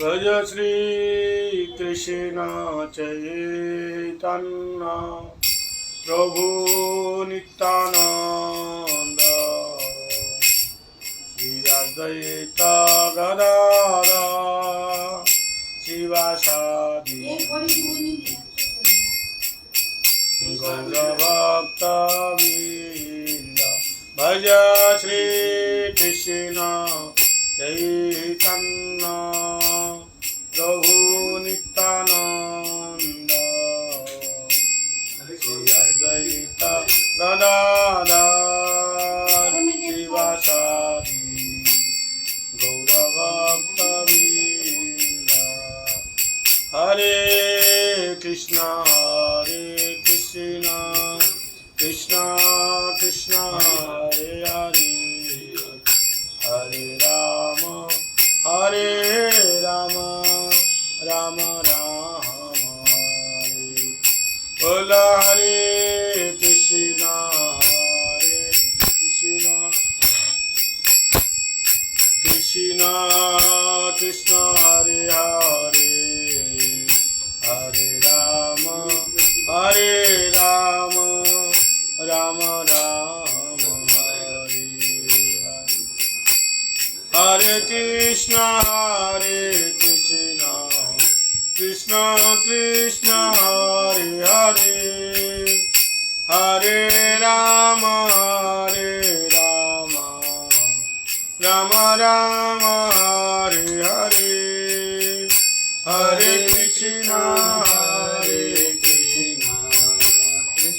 भज श्री कृष्ण चैतन्य प्रभु नित्यानंद श्री अद्वैत गदाधर शिवासादि गौरभक्तवृंद भज श्री कृष्ण चैतन्य प्रभु नित्यानंद श्री अद्वैत गदाधर शिवासादि गौरभक्तवृंद हरे कृष्णा कृष्णा कृष्णा हरे हरे हरे राम राम राम हरे बोल हरे कृष्णा कृष्णा कृष्णा हरे हरे हरे राम राम राम हरे हरे कृष्णा कृष्णा कृष्णा हरे हरे हरे राम राम राम हरे हरे हरे कृष्णा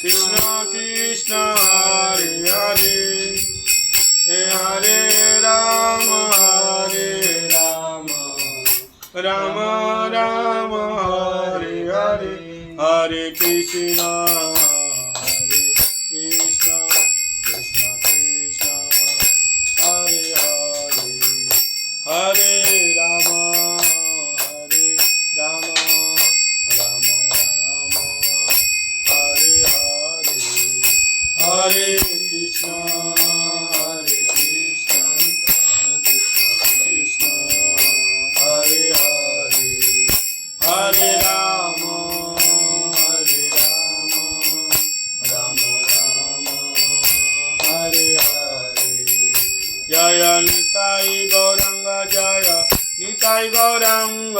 कृष्णा कृष्णा हरे हरे हरे राम राम राम हरे हरे हरे कृष्णा कृष्णा कृष्णा हरे हरे हरे राम राम राम हरे हरे हरे कृष्णा कृष्णा हरे हरे हरे राम राम हरे हरे जय निताई गौरंग जय निताई गौरंग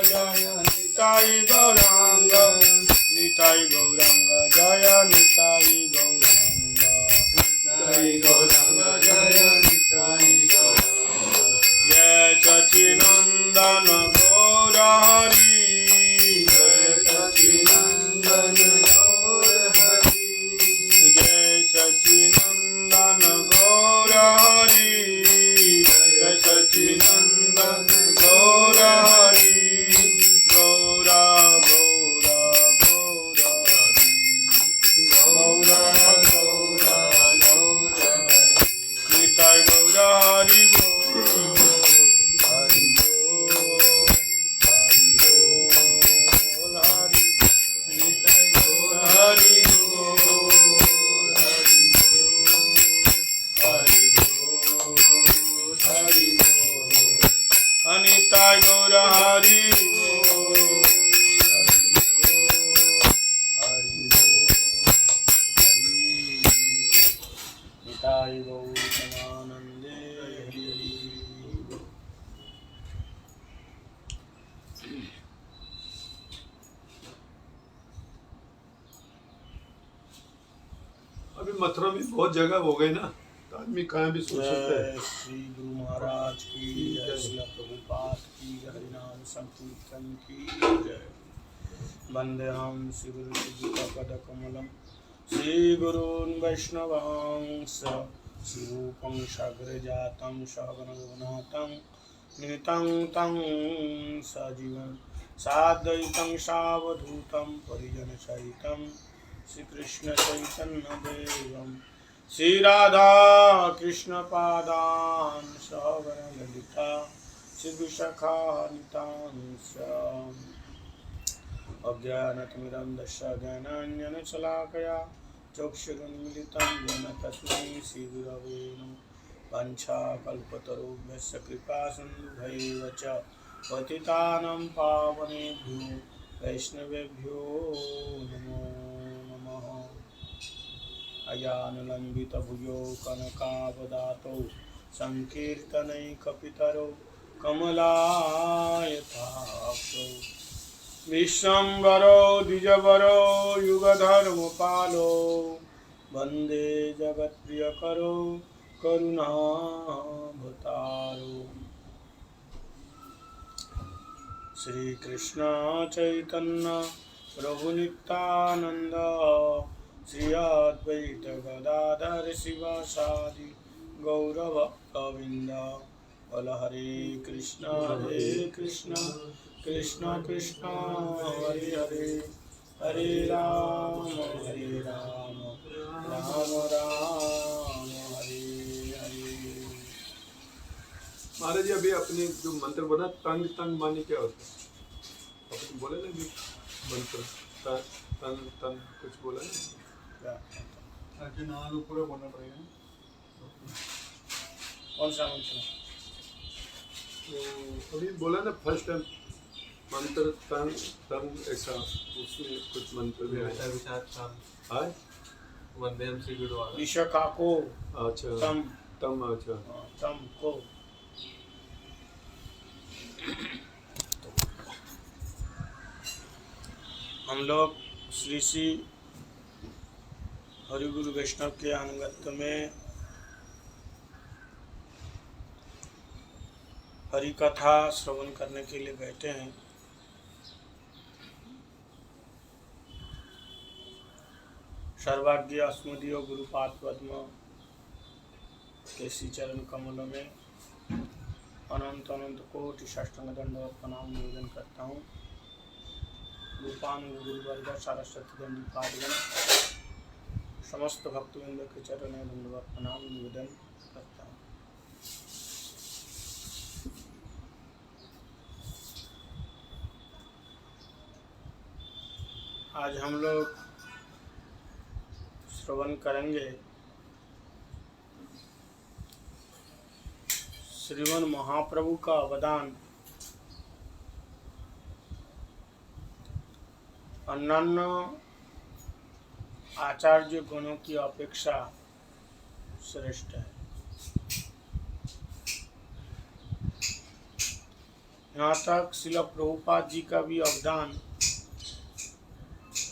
जय निताई गौरंग निताई गौरंग जय निताई गौरंग जय निताई गौरंग जय सच्चिनंदन गौर हरि जय सच्चिनंदन गौर हरि जय सच्चिनंदन गौर हरि जय सच्चिनंदन गौर हरि गौरा गौरा गौरा हरि गौरा गौरा गौरा निताई गौरा हरि बोल हरि बोल हरि निताई गौरा हरि बोल हरि बोल अनिताई गौरा हरि बोल हरि निताई गौतमानंदे हरि अभी मथुरा में बहुत जगह हो गई ना, तो आदमी कहाँ भी सोच सकता है। श्री गुरु महाराज की जय, श्री प्रभुपाद की हरिनाम संकीर्तन की जय। वंदेहम श्री गुरु पदकमलम श्री गुरून् वैष्णवांश श्री रूपं साग्रजातं सहगण रघुनाथं नितं तं सजीवं साद्वैतं सावधूतं परिजनसहितं श्री कृष्ण चैतन्य देवं श्री राधा कृष्ण पादान् सहगण ललिता श्री विशाखा नितांश अज्ञानतिमिरन्धस्य ज्ञानाञ्जनशलाकया चक्षुरुन्मिलितं येन तस्मै श्रीगुरवे नमः। वंशाकल्पतरुभ्यश्च कृपासिन्धुभ्यैव च पतितानां पावनेभ्यो वैष्णवेभ्यो नमो नमः। अयानुलम्बितभुजौ कनकावदातौ संकीर्तनैकपितरौ कमलायताक्षौ विश्वम्भरो द्विजवरो युगधर्मपालो वन्दे जगत्प्रियकरो करुणावतारो। श्रीकृष्ण चैतन्य प्रभु नित्यानंद श्री अद्वैत गदाधर शिवासादि गौरभक्तवृंद। बोल हरे कृष्ण कृष्ण कृष्ण हरे हरे, हरे राम राम राम हरे हरे। महाराज जी अभी अपने जो मंत्र बना तंग तंग माने क्या होता है? अपन बोले ना भी मंत्र तंग तंग तंग कुछ बोला ना? अर्जुन नाम पूरा बोलना पड़ेगा। कौन सा मंत्र? तो अभी बोला ना फर्स्ट टाइम मंत्र तंग तंग ऐसा, उसमें कुछ मंत्र भी आया। हाय वंदे हम श्री गुरु वाला विशाखा को अच्छा तम तम अच्छा तम को। हम लोग श्री श्री हरिगुरु वैष्णव के अनुगत्य में हरि कथा श्रवण करने के लिए बैठे हैं। सर्वाग्य अस्मदीय गुरुपाद पद्म के श्री चरण कमलों में अनंत अनंत कोटि साष्टांग दंडवत प्रणाम निवेदन करता हूँ। रूपानुग गुरुवर्ग सारस्वती दंडी पादगण समस्त भक्तवृंद के चरण दंडवत प्रणाम निवेदन करता हूँ। आज हम लोग श्रवण करेंगे श्रीमन महाप्रभु का अवदान अन्यान्य आचार्य गणों की अपेक्षा श्रेष्ठ है। यहाँ तक श्रील प्रभुपाद जी का भी अवदान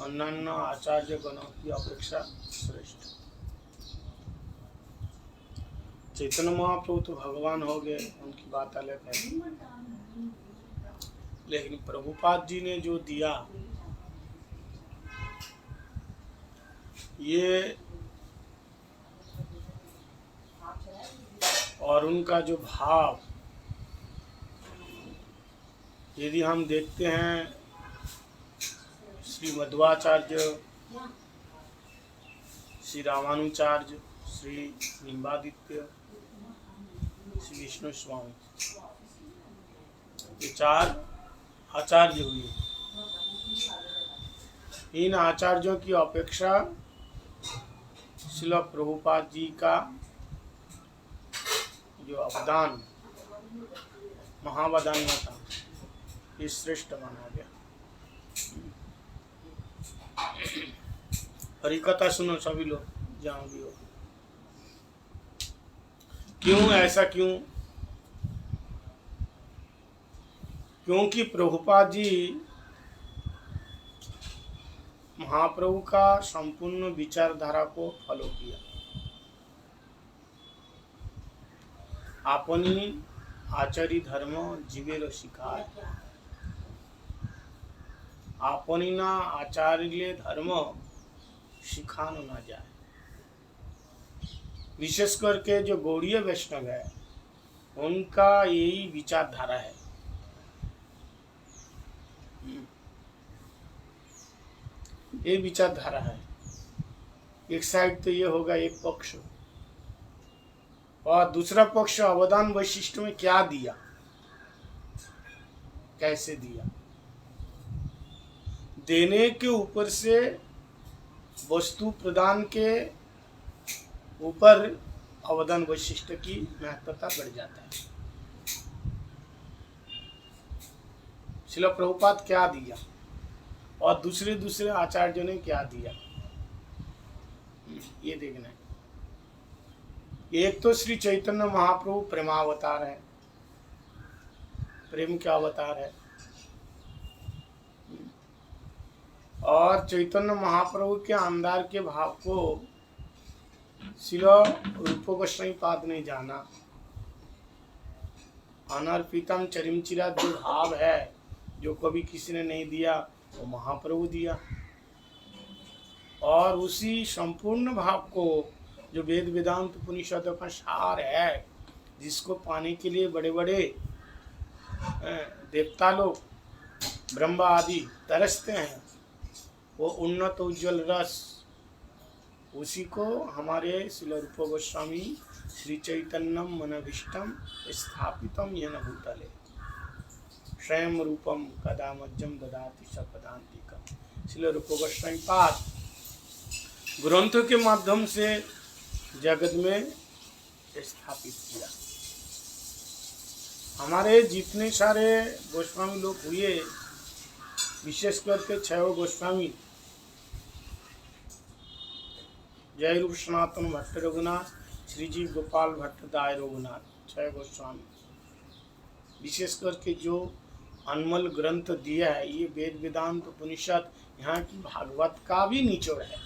अन्यान्य आचार्य गणों की अपेक्षा श्रेष्ठ। चैतन्य महाप्रभु तो भगवान हो गए, उनकी बात अलग है, लेकिन प्रभुपाद जी ने जो दिया ये और उनका जो भाव यदि हम देखते हैं श्री मध्वाचार्य, श्री रामानुचार्य, श्री निम्बादित्य, श्री विष्णु स्वामी, ये चार आचार्य हुए। इन आचार्यों की अपेक्षा श्रील प्रभुपाद जी का जो अवदान महावदान था ये श्रेष्ठ माना गया। हरिकथा सुनो सभी लोग जहाँ भी हो। क्यों ऐसा क्यों? क्योंकि प्रभुपाद जी महाप्रभु का संपूर्ण विचारधारा को फॉलो किया। आपनी आचारी धर्म जीवेर शिखाय, आपनी ना आचार्य धर्म सिखानो ना जाए। विशेष करके जो गौड़ीय वैष्णव है उनका यही विचारधारा है। ये विचारधारा है। एक साइड तो ये होगा एक पक्ष, और दूसरा पक्ष अवदान वैशिष्ट में क्या दिया, कैसे दिया। देने के ऊपर से वस्तु प्रदान के ऊपर अवदान वैशिष्ट की महत्वता बढ़ जाता है। श्रील प्रभुपाद क्या दिया और दूसरे आचार्यों ने क्या दिया, ये देखना है। एक तो श्री चैतन्य महाप्रभु प्रेमावतार है, प्रेम का अवतार है, और चैतन्य महाप्रभु के अंदर के भाव को श्रील रूप गोस्वामी पाद ने जाना। अनर्पितम चरिमचिरा जो भाव है, जो कभी किसी ने नहीं दिया, वो महाप्रभु दिया। और उसी संपूर्ण भाव को जो वेद वेदांत उपनिषदों का सार है, जिसको पाने के लिए बड़े बड़े देवता लोग ब्रह्मा आदि तरसते हैं, वो उन्नत उज्ज्वल रस, उसी को हमारे श्रील रूप गोस्वामी श्री चैतन्यम मनभीष्टम स्थापितम येन भूतले स्वयं रूपम कदा मज्जम ददाति सपदान्तिकम। श्रील रूप गोस्वामी पाद ग्रंथों के माध्यम से जगत में स्थापित किया। हमारे जितने सारे गोस्वामी लोग हुए, विशेष करके 6 गोस्वामी, जय रूप सनातन भट्ट रघुनाथ, श्रीजी गोपाल भट्ट दाय रघुनाथ, 6 गोस्वामी, विशेष करके जो अनमोल ग्रंथ दिया है, ये वेद वेदांत उपनिषद यहाँ की भागवत का भी निचोड़ है।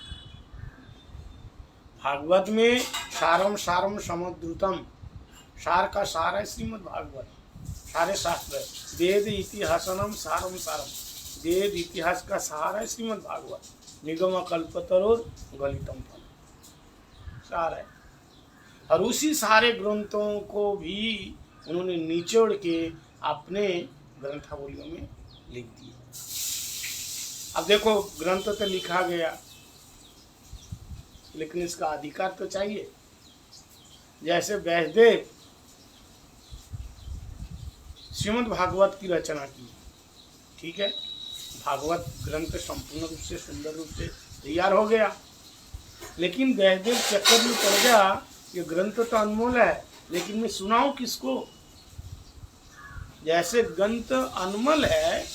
भागवत में सारम सारम समुद्रुतम, सार का सार है श्रीमद् भागवत, सारे शास्त्र। वेद इतिहासनम सारम सारम, वेद इतिहास का सार है श्रीमद् भागवत। निगम कल्पतरोर गलितम फल, सार है। और उसी सारे ग्रंथों को भी उन्होंने निचोड़ के अपने ग्रंथावलियों में लिख दिया। अब देखो, ग्रंथ तो लिखा गया, लेकिन इसका अधिकार तो चाहिए। जैसे व्यासदेव श्रीमद् भागवत की रचना की, ठीक है, भागवत ग्रंथ संपूर्ण रूप से सुंदर रूप से तैयार हो गया, लेकिन व्यासदेव चक्कर में पड़ गया, ये ग्रंथ तो अनमोल है, लेकिन मैं सुनाऊं किसको। जैसे ग्रंथ अनमोल है,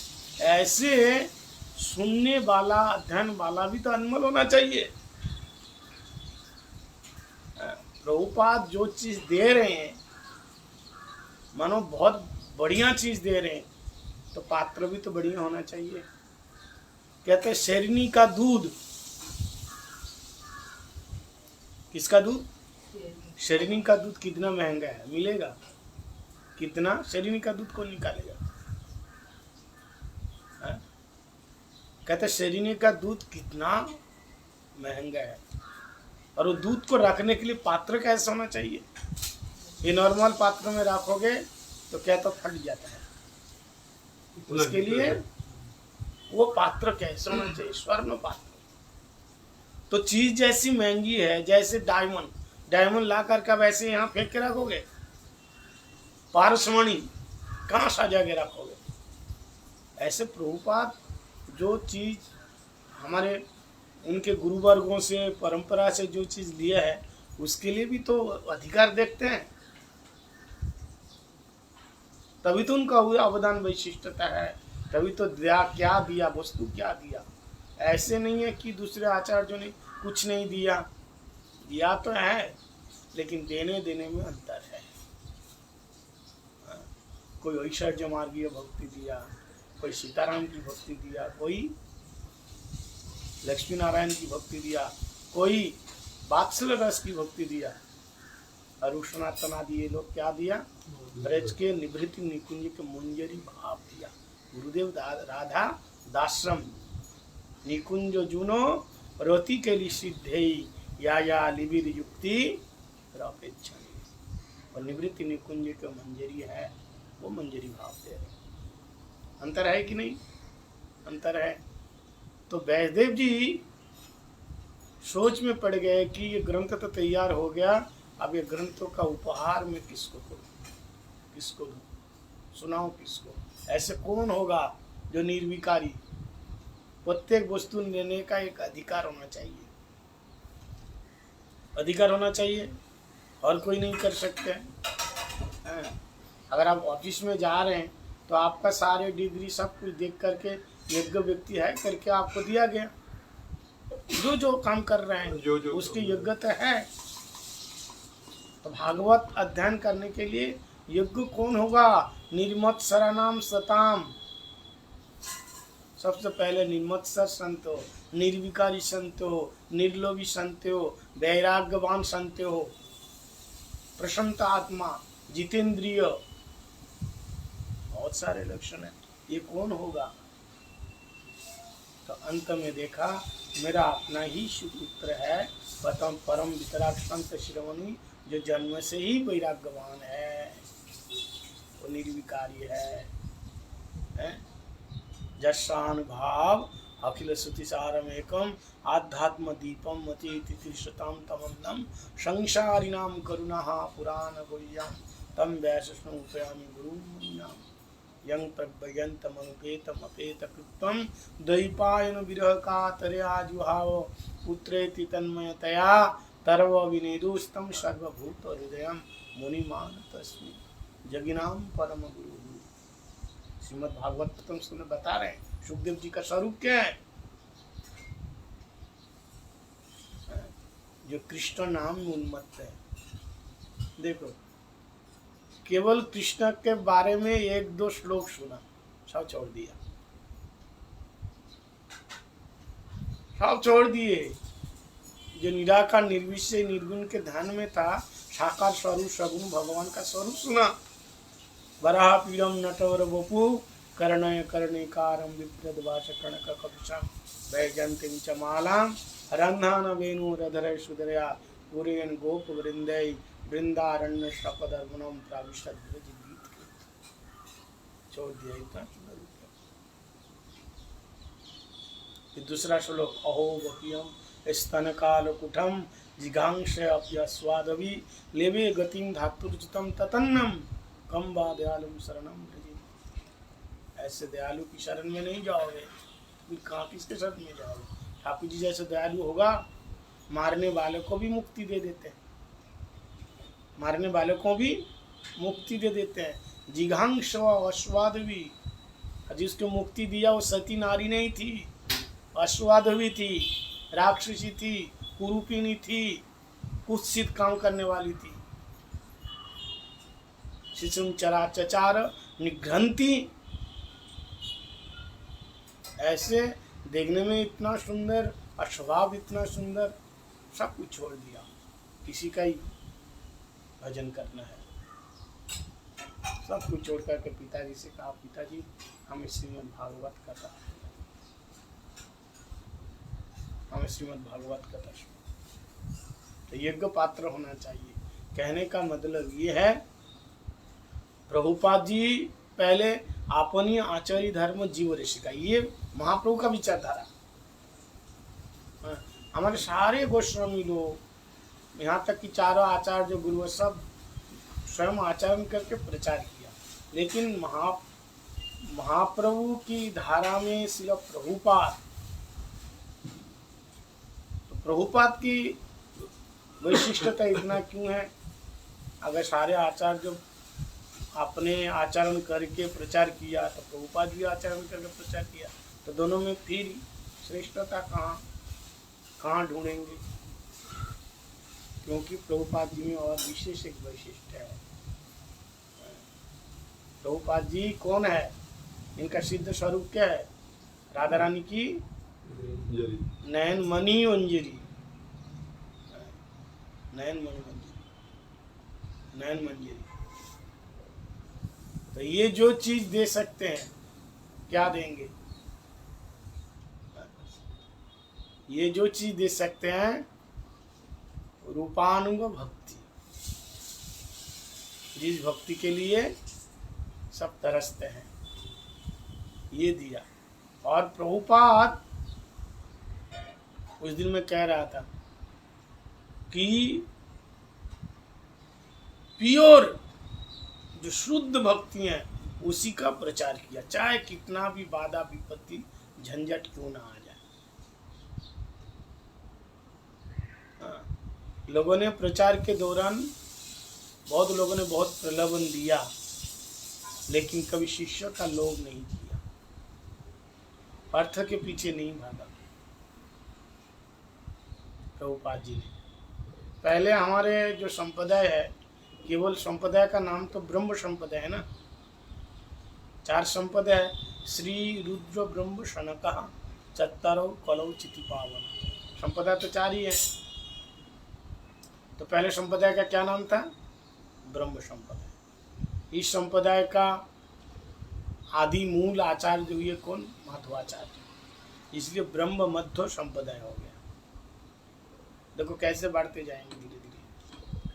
ऐसे सुनने वाला, अध्ययन वाला भी तो अनमोल होना चाहिए। प्रभुपाद जो चीज दे रहे हैं, मानो बहुत बढ़िया चीज दे रहे हैं, तो पात्र भी तो बढ़िया होना चाहिए। कहते हैं शेरनी का दूध, किसका दूध? शेरनी का दूध कितना महंगा है, मिलेगा कितना? शेरनी का दूध कौन निकालेगा? कहते शेरनी का दूध कितना महंगा है, और वो दूध को रखने के लिए पात्र कैसा होना चाहिए? ये नॉर्मल पात्र में रखोगे तो क्या तो फट जाता है। उसके लिए वो पात्र कैसा होना चाहिए? स्वर्ण पात्र। तो चीज जैसी महंगी है, जैसे डायमंड ला कर वैसे यहाँ फेंक के रखोगे? पारसमणि कहाँ सजा के रखोगे? ऐसे प्रभुपाद जो चीज हमारे उनके गुरु वर्गों से, परंपरा से जो चीज लिया है, उसके लिए भी तो अधिकार देखते हैं, तभी तो उनका अवदान वैशिष्टता है, तभी तो क्या दिया, वस्तु क्या दिया। ऐसे नहीं है कि दूसरे आचार्यों ने कुछ नहीं दिया, दिया तो है, लेकिन देने में अंतर है। कोई ऐश्वर्य मार्गीय भक्ति दिया, कोई सीताराम की भक्ति दिया, कोई लक्ष्मी नारायण की भक्ति दिया, कोई वात्सल रस की भक्ति दिया, और सनातन आदि ये लोग क्या दिया? ब्रज के निवृत्ति निकुंज के मुंजरी भाव दिया। गुरुदेव राधा दाश्रम निकुंज जुनो रति के लिए सिद्धे या लिबिर युक्ति अपेक्षा, और निवृत्ति निकुंज के मंजरी है, वो मंजरी भाव दे रहे। अंतर है कि नहीं? अंतर है। तो व्यासदेव जी सोच में पड़ गए कि ये ग्रंथ तो तैयार हो गया, अब ये ग्रंथों का उपहार मैं किसको करूं, किसको दूं, सुनाऊं किसको? ऐसे कौन होगा जो निर्विकारी? प्रत्येक वस्तु लेने का एक अधिकार होना चाहिए, अधिकार होना चाहिए। और कोई नहीं कर सकते हैं। अगर आप ऑफिस में जा रहे हैं तो आपका सारे डिग्री सब कुछ देख करके योग्य व्यक्ति है करके आपको दिया गया। जो जो काम कर रहे हैं जो उसकी योग्यता है। तो भागवत अध्ययन करने के लिए योग्य कौन होगा? निर्मत्सराणाम सताम। सबसे पहले निर्मत्सर संत हो, निर्विकारी संत हो, निर्लोभी संत हो, वैराग्यवान संत हो, प्रशांत आत्मा, जितेंद्रिय, बहुत सारे लक्षण हैं। ये कौन होगा? तो अंत में देखा मेरा अपना ही सुपुत्र है, परम वितराग संत शिरोमणि, जो जन्म से ही वैराग्यवान है, वो निर्विकारी है। जस्सानुभाव अखिल श्रुतिसारम एकम आध्यात्म दीपम मति तिथिशताम तमन्नम संसारिणाम करुणा पुराण गुह्यम तम वैष्णव उपयामि गुरु मुनिनाम यं प्रव्ययन्तमनुपेतम अपेतकृत्वं द्वैपायन विरह कातरया जुहाव पुत्रेति तन्मयतया तर्व विनेदुस्तं सर्वभूत हृदयं मुनिमानतस्मि जगिनाम परम गुरु। श्रीमद् भागवत तुम सुने बता रहे हैं सुखदेव जी का स्वरूप क्या है? जो कृष्ण नाम में उन्मत्त है। देखो, केवल कृष्ण के बारे में एक दो श्लोक सुना, सब छोड़ दिया, सब छोड़ दिए। जो निराकार निर्विषय निर्गुण के ध्यान में था, साकार स्वरूप सगुण भगवान का स्वरूप सुना। वराह पीड़म नटवर वपु कर्णय कर्णिकारम विप्रदवाच कणक कपिशम वैजंतीं च मालां रंधान वेणु रधर सुधरया पुरेन गोप वृंदै वृंदारण्य शपदर्मणम प्राविशद ब्रज गीत के छोड़ दिया। इतना सुंदर रूप है। दूसरा श्लोक अहो वकियम स्तन काल कुठम जिघांश अप्यस्वादवि लेवे गतिम धातुर्जितम ततन्नम कम बा दयालुम शरणम भजे। ऐसे दयालु की शरण में नहीं जाओगे, फिर कहाँ किसके शरण में जाओगे? ठाकुर जी जैसे दयालु होगा, मारने वाले को भी मुक्ति दे देते हैं, मारने वाले को भी मुक्ति दे देते हैं। जिघांश अश्वादवी, जिसको मुक्ति दिया वो सती नारी नहीं थी, अश्वादवी थी, राक्षसी थी, कुरूपिनी थी, कुत्सित काम करने वाली थी। शिशुम चराचचार निघ्रंती, ऐसे देखने में इतना सुंदर और स्वभाव इतना सुंदर, सब कुछ छोड़ दिया, किसी का ही भजन करना है। सब कुछ छोड़ करके पिताजी से कहा, पिताजी हमें श्रीमद् भागवत कथा, हमें श्रीमद् भागवत कथा सुनो। तो यज्ञ पात्र होना चाहिए। कहने का मतलब ये है, प्रभुपाद जी पहले अपनी आचार्य धर्म जीव ऋषि का, ये महाप्रभु का विचारधारा। हमारे सारे गोस्वामी लोग, यहाँ तक कि चारों आचार्य गुरु सब स्वयं आचरण करके प्रचार किया। लेकिन महाप्रभु की धारा में श्रील प्रभुपाद, तो प्रभुपाद की वैशिष्टता इतना क्यों है? अगर सारे आचार्य अपने आचरण करके प्रचार किया तो प्रभुपाद भी आचरण करके प्रचार किया, तो दोनों में फिर श्रेष्ठता कहाँ ढूंढेंगे? क्योंकि प्रभुपाद जी में और विशेष एक वैशिष्ट है। प्रभुपाद जी कौन है? इनका सिद्ध स्वरूप क्या है? राधा रानी की नयन मणि अंजलि, नयन मणि अंजलि, नयन मंजरी। तो ये जो चीज दे सकते हैं, क्या देंगे? ये जो चीज दे सकते हैं, रूपानुग भक्ति, जिस भक्ति के लिए सब तरसते हैं, ये दिया। और प्रभुपाद उस दिन मैं कह रहा था कि प्योर जो शुद्ध भक्ति है उसी का प्रचार किया, चाहे कितना भी बाधा विपत्ति झंझट क्यों ना आ जाए। लोगों ने प्रचार के दौरान बहुत लोगों ने बहुत प्रलोभन दिया, लेकिन कभी शिष्य का लोभ नहीं किया, अर्थ के पीछे नहीं भागा। प्रभुपाद जी ने पहले हमारे जो संप्रदाय है, केवल संप्रदाय का नाम तो ब्रह्म संप्रदाय है ना, 4 संप्रदाय, श्री रुद्र ब्रह्म शनक चत्तरौ कलौ चिति पावन, संप्रदाय तो 4 ही है। तो पहले संप्रदाय का क्या नाम था? ब्रह्म संप्रदाय। इस संप्रदाय का आदि मूल आचार्य हुए कौन? माधवाचार्य, इसलिए ब्रह्म मध्य संप्रदाय हो गया। देखो कैसे बढ़ते जाएंगे,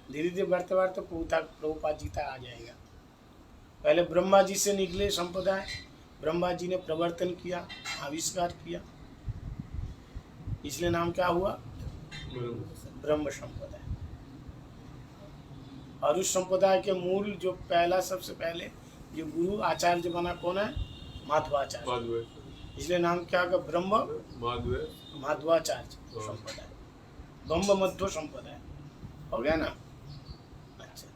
धीरे धीरे बढ़ते बढ़ते प्रभुपाद जी तक आ जाएगा। पहले ब्रह्मा जी से निकले संप्रदाय, ब्रह्मा जी ने प्रवर्तन किया, आविष्कार किया, इसलिए नाम क्या हुआ? ब्रह्म संप्रदाय। और उस संप्रदाय के मूल जो पहला, सबसे पहले जो गुरु आचार्य बना कौन है? माधवाचार्य, इसलिए नाम क्या होगा? ब्रह्म माधवाचार्य संप्रदाय, ब्रह्म मध्य संप्रदाय हो गया ना। अच्छा,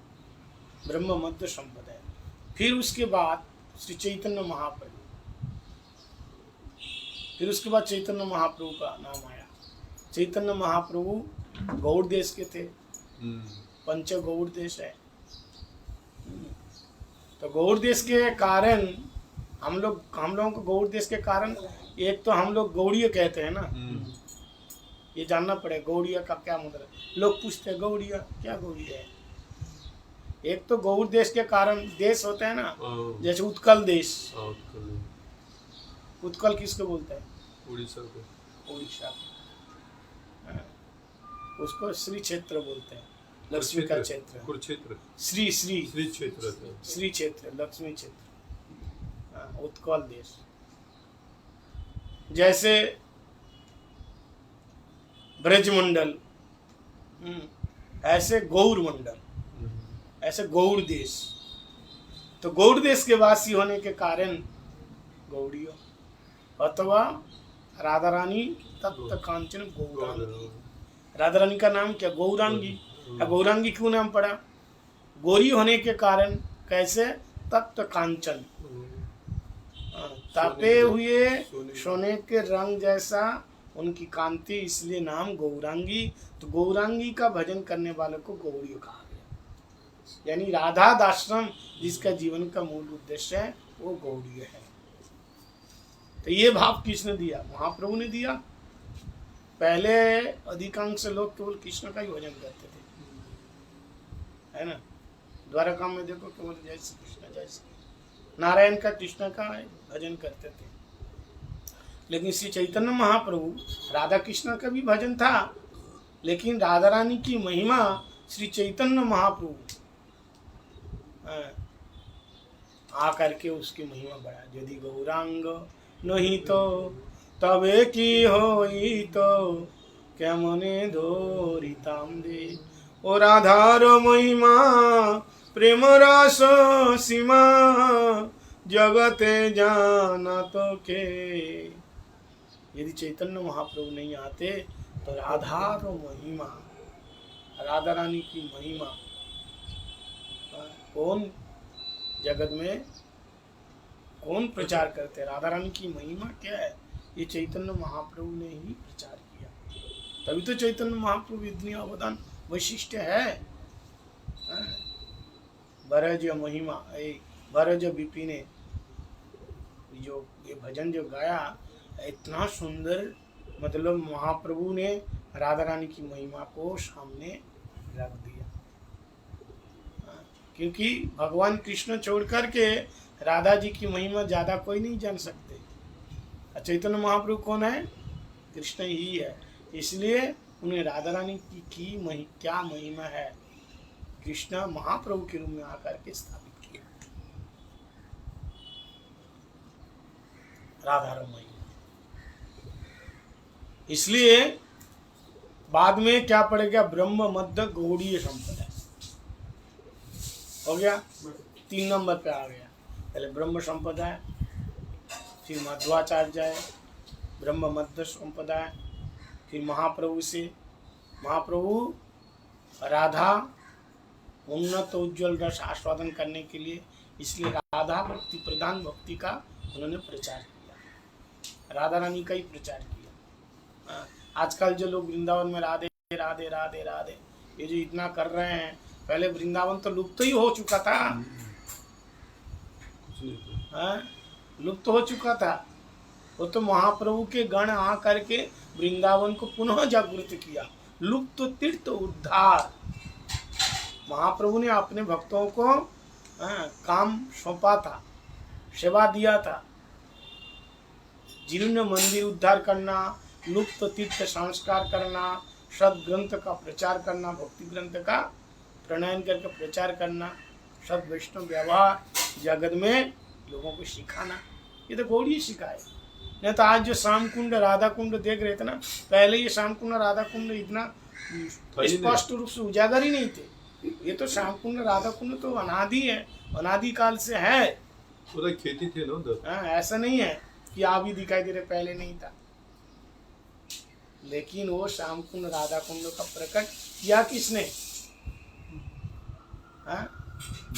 ब्रह्म मध्य संप्रदाय। फिर उसके बाद श्री चैतन्य महाप्रभु, फिर उसके बाद चैतन्य महाप्रभु का नाम आया। चैतन्य महाप्रभु गौड़ देश के थे, पंच गौड़ देश है। तो गौड़ देश के कारण हम लोगों को गौड़ देश के कारण, एक तो हम लोग गौड़ीय कहते हैं ना, ये जानना पड़ेगा गौड़ीय का क्या मतलब। लोग पूछते हैं गौड़ीय क्या? गौड़ीय है एक तो गौड़ देश के कारण, देश होते हैं ना, जैसे उत्कल देश। उत्कल किसको बोलते हैं? उड़ीसा को। उड़ीसा, उसको श्री क्षेत्र बोलते हैं, लक्ष्मी का क्षेत्र, कुरुक्षेत्र, श्री श्री श्री क्षेत्र, श्री क्षेत्र, लक्ष्मी क्षेत्र, उत्कल देश। जैसे ब्रजमंडल, ऐसे गौर मंडल, ऐसे गौड़ देश। तो गौड़ देश के वासी होने के कारण गौड़ियों, अथवा राधा रानी तप्त कांचन गौरांगी। राधा रानी का नाम क्या? गौरांगी। गौरांगी क्यों नाम पड़ा? गोरी होने के कारण। कैसे? तप्त कांचन, तापे हुए सोने के रंग जैसा उनकी कांति, इसलिए नाम गौरांगी। तो गौरांगी का भजन करने वालों को गौड़ी कहा गया, यानी राधा दाश्रम जिसका जीवन का मूल उद्देश्य है वो गौड़ीय है। तो ये भाव किसने दिया? महाप्रभु ने दिया। पहले अधिकांश लोग केवल कृष्ण का ही भजन करते थे, है ना। द्वारका में देखो केवल जय श्री कृष्ण, जय श्री नारायण का, कृष्ण का भजन करते थे। लेकिन श्री चैतन्य महाप्रभु, राधा कृष्ण का भी भजन था, लेकिन राधा रानी की महिमा श्री चैतन्य महाप्रभु आकर के उसकी महिमा बढ़ा। यदि गौरांग नहीं तो तबे की होई तो क्या मने धोरिताम दे। ओ राधार महिमा प्रेम रस सीमा जगते जाना तो के। यदि चैतन्य महाप्रभु नहीं आते तो राधार महिमा, राधा रानी की महिमा कौन जगत में कौन प्रचार करते? राधा रानी की महिमा क्या है? ये चैतन्य महाप्रभु ने ही प्रचार किया, तभी तो चैतन्य महाप्रभु इतनी अवदान वैशिष्ट है। भरज महिमा, भरज विपिन ने जो ये भजन जो गाया, इतना सुंदर, मतलब महाप्रभु ने राधा रानी की महिमा को सामने रख दिया। क्योंकि भगवान कृष्ण छोड़ करके राधा जी की महिमा ज्यादा कोई नहीं जान सकते। चैतन्य महाप्रभु कौन है? कृष्ण ही है। इसलिए उन्हें राधा रानी की क्या महिमा है, कृष्ण महाप्रभु के रूप में आकर के स्थापित किया राधा रमणी। इसलिए बाद में क्या पड़ेगा? ब्रह्म मध्य गौड़ीय संप्रदाय हो गया, 3 नंबर पे आ गया। पहले ब्रह्म संप्रदाय, फिर मध्वाचार्य है, ब्रह्म मध्य संप्रदाय, फिर महाप्रभु से, महाप्रभु राधा उन्नत उज्जवल रस आस्वादन करने के लिए, इसलिए राधा भक्ति प्रधान भक्ति का उन्होंने प्रचार किया, राधा रानी का ही प्रचार किया। आजकल जो लोग वृंदावन में राधे राधे राधे राधे ये जो इतना कर रहे हैं, पहले वृंदावन तो लुप्त ही हो चुका था, लुप्त हो चुका था। वो तो महाप्रभु के गण आ करके वृंदावन को पुनः जागृत किया, लुप्त तीर्थ उद्धार। महाप्रभु ने अपने भक्तों को काम सौंपा था, सेवा दिया था, जीर्ण मंदिर उद्धार करना, लुप्त तीर्थ संस्कार करना, सद ग्रंथ का प्रचार करना, भक्ति ग्रंथ का प्रणयन करके प्रचार करना, सद वैष्णव व्यवहार जगत में लोगों को सिखाना, ये तो गौड़ी सिखाए। नहीं तो आज जो श्याम कुंड राधा कुंड देख रहे थे ना, पहले ये श्याम कुंड राधा कुंड इतना स्पष्ट रूप से उजागर ही नहीं थे। ये तो श्याम कुंड राधा कुंड तो अनादि है, अनादि काल से है, पूरा खेती थे ना उधर। ऐसा नहीं है कि आप ही दिखाई दे रहे, पहले नहीं था। लेकिन वो श्याम कुंड राधा कुंड का प्रकट किया किसने?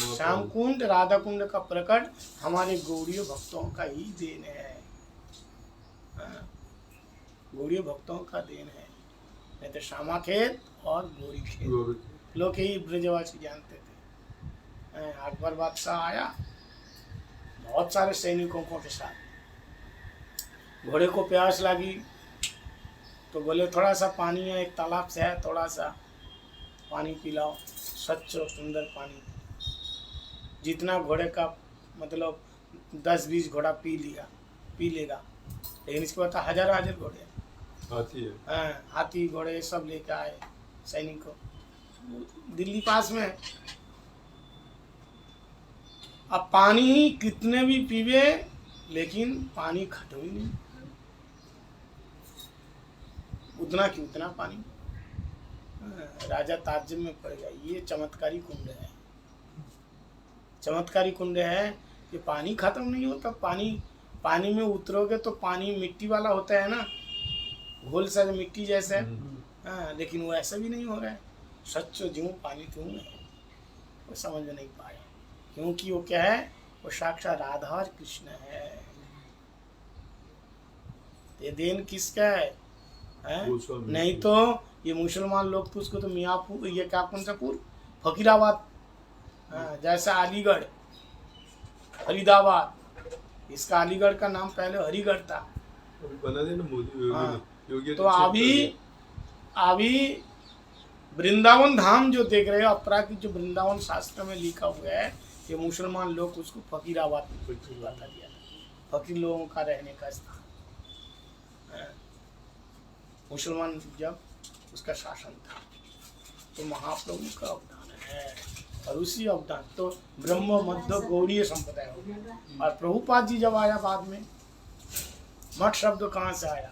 श्याम कुंड राधा कुंड का प्रकट हमारे गौड़ीय भक्तों का ही देन है, गौड़ीय भक्तों का देन है। नहीं तो श्यामा खेत और गौरी खेत लोग ही ब्रजवासी जानते थे। अकबर बादशाह आया बहुत सारे सैनिकों के साथ, घोड़े को प्यास लगी तो बोले थोड़ा सा पानी है, एक तालाब से है, थोड़ा सा पानी पिलाओ, स्वच्छ और सुंदर पानी। जितना घोड़े का मतलब 10-20 घोड़ा पी लेगा, लेकिन इसके बाद हजार घोड़े हाथी है, हाथी घोड़े सब लेकर आए सैनिक को। दिल्ली पास में है। अब पानी कितने भी पीवे लेकिन पानी खटो ही नहीं, उतना की उतना पानी। राजा ताज्जुब में पड़ गया, ये चमत्कारी कुंड है, चमत्कारी कुंड है कि पानी खत्म नहीं होता। पानी में उतरोगे तो पानी मिट्टी वाला होता है ना, घोल सा मिट्टी जैसे, लेकिन वो ऐसा भी नहीं हो रहा है, सच ज्यों पानी त्यों है। वो समझ में नहीं पाया, क्योंकि वो क्या है, वो साक्षात राधा और कृष्ण है। ये देन किसका है? नहीं तो ये मुसलमान लोग तो उसको तो मियाँपुर, ये क्या कौन सा पुर, फकीराबाद, जैसा अलीगढ़, फरीदाबाद, इसका अलीगढ़ का नाम पहले हरिगढ़ था। बना देना मोदी, तो अभी वृंदावन धाम जो देख रहे हो, अपराकित जो वृंदावन शास्त्र में लिखा हुआ है, ये मुसलमान लोग उसको फकीराबाद बता दिया था, फकीर लोगों का रहने का स्थान। मुसलमान जब उसका शासन था, तो महाप्रभु का अवदान है, और उसी अवदान तो ब्रह्म मध्य गौड़ीय संप्रदाय हो गया। और प्रभुपाद जी जब आया बाद में, मठ शब्द कहाँ से आया?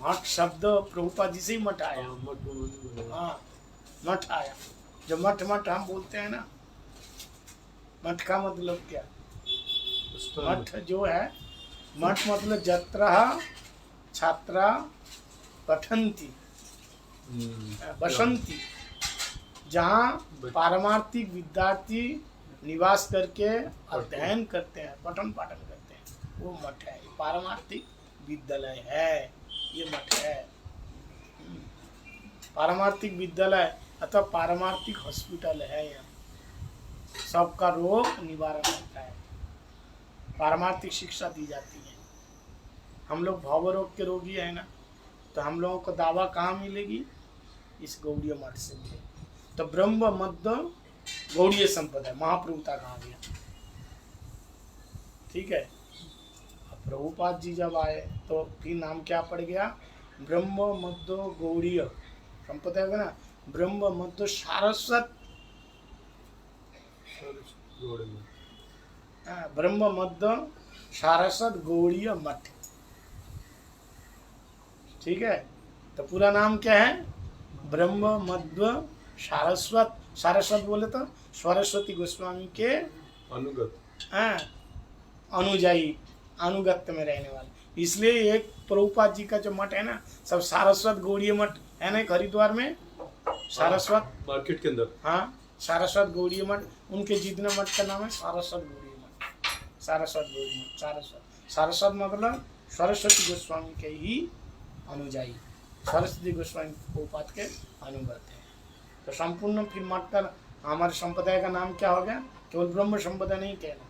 मठ शब्द प्रभुपाद जी से ही मठ आया। हाँ, मठ आया। जो मठ हम बोलते हैं ना, मठ का मतलब क्या? मठ जो है, मठ मतलब जत्रः छात्रा पठन्ति बसंती, जहाँ पारमार्थिक विद्यार्थी निवास करके अध्ययन करते हैं, पठन पाठन करते हैं, वो मठ है। पारमार्थिक विद्यालय है, ये मठ है। पारमार्थिक विद्यालय अथवा पारमार्थिक हॉस्पिटल है। यहाँ सबका रोग निवारण होता है, पारमार्थिक शिक्षा दी जाती है। हम लोग भव रोग के रोगी है ना, तो हम लोगों को दवा कहाँ मिलेगी? इस गौड़ीय मठ से मिलेगी। तो ब्रह्म मध्य गौड़ीय संप्रदाय महाप्रभुता कहा गया, ठीक है। प्रभुपाद जी जब आए तो फिर नाम क्या पड़ गया? ब्रह्म मध्य गौड़ीय संप्रदाय होगा ना, ब्रह्म मध्य सारस्वत, ब्रह्म मध्य सारस्वत गौड़ीय मठ, ठीक है। तो पूरा नाम क्या है? ब्रह्म मध्य सारस्वत। सारस्वत बोले तो सरस्वती गोस्वामी के अनुजाई, अनुगत्य में रहने वाले। इसलिए एक प्रभुपाद जी का जो मठ है ना, सब सारस्वत गौड़ीय मठ है ना, एक हरिद्वार में सारस्वत मार्केट के अंदर। हाँ, सारस्वत गौड़ी मठ, उनके जितने मठ का नाम है सारस्वत गौड़ी मठ, सारस्वत गौड़ी मठ, सारस्वत, सारस्वत मतलब सरस्वती गोस्वामी के ही अनुजाई, सरस्वती गोस्वामी प्रभुपाद के अनुगत है। तो संपूर्ण फिर मठ का हमारे संप्रदाय का नाम क्या हो गया? केवल ब्रह्म संप्रदाय नहीं कहना,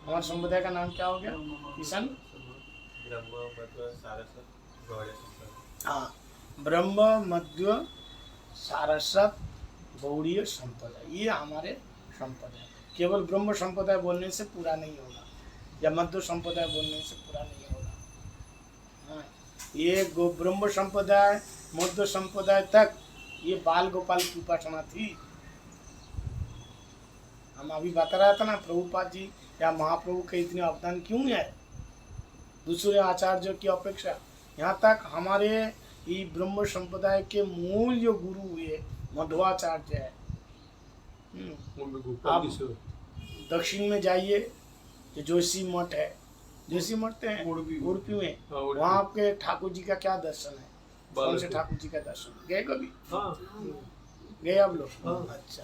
हमारे संप्रदाय का नाम क्या हो गया किशन? ब्रह्म मध्य सारस्वत गौड़ संप्रदाय। हाँ, ब्रह्म मध्य सारस्वत गौड़ीय संप्रदाय, ये हमारे संप्रदाय। केवल ब्रह्म संप्रदाय बोलने से पूरा नहीं होगा, या मध्य संप्रदाय बोलने से पूरा नहीं होगा। हाँ, ये ब्रह्म संप्रदाय मध्य संप्रदाय तक ये बाल गोपाल की उपासना थी। हम अभी बता रहा था ना, प्रभुपाद जी या महाप्रभु के इतने अवदान क्यों है दूसरे आचार्यों की अपेक्षा। यहाँ तक हमारे ये ब्रह्म संप्रदाय के मूल जो गुरु हुए मध्वाचार्य है। आप दक्षिण में जाइए जो जोशी मठ है, जोशी मठ है उड़पी में, वहाँ आपके ठाकुर जी का क्या दर्शन है? कौन से ठाकुर जी का दर्शन गए कभी? गए आप लोग? अच्छा,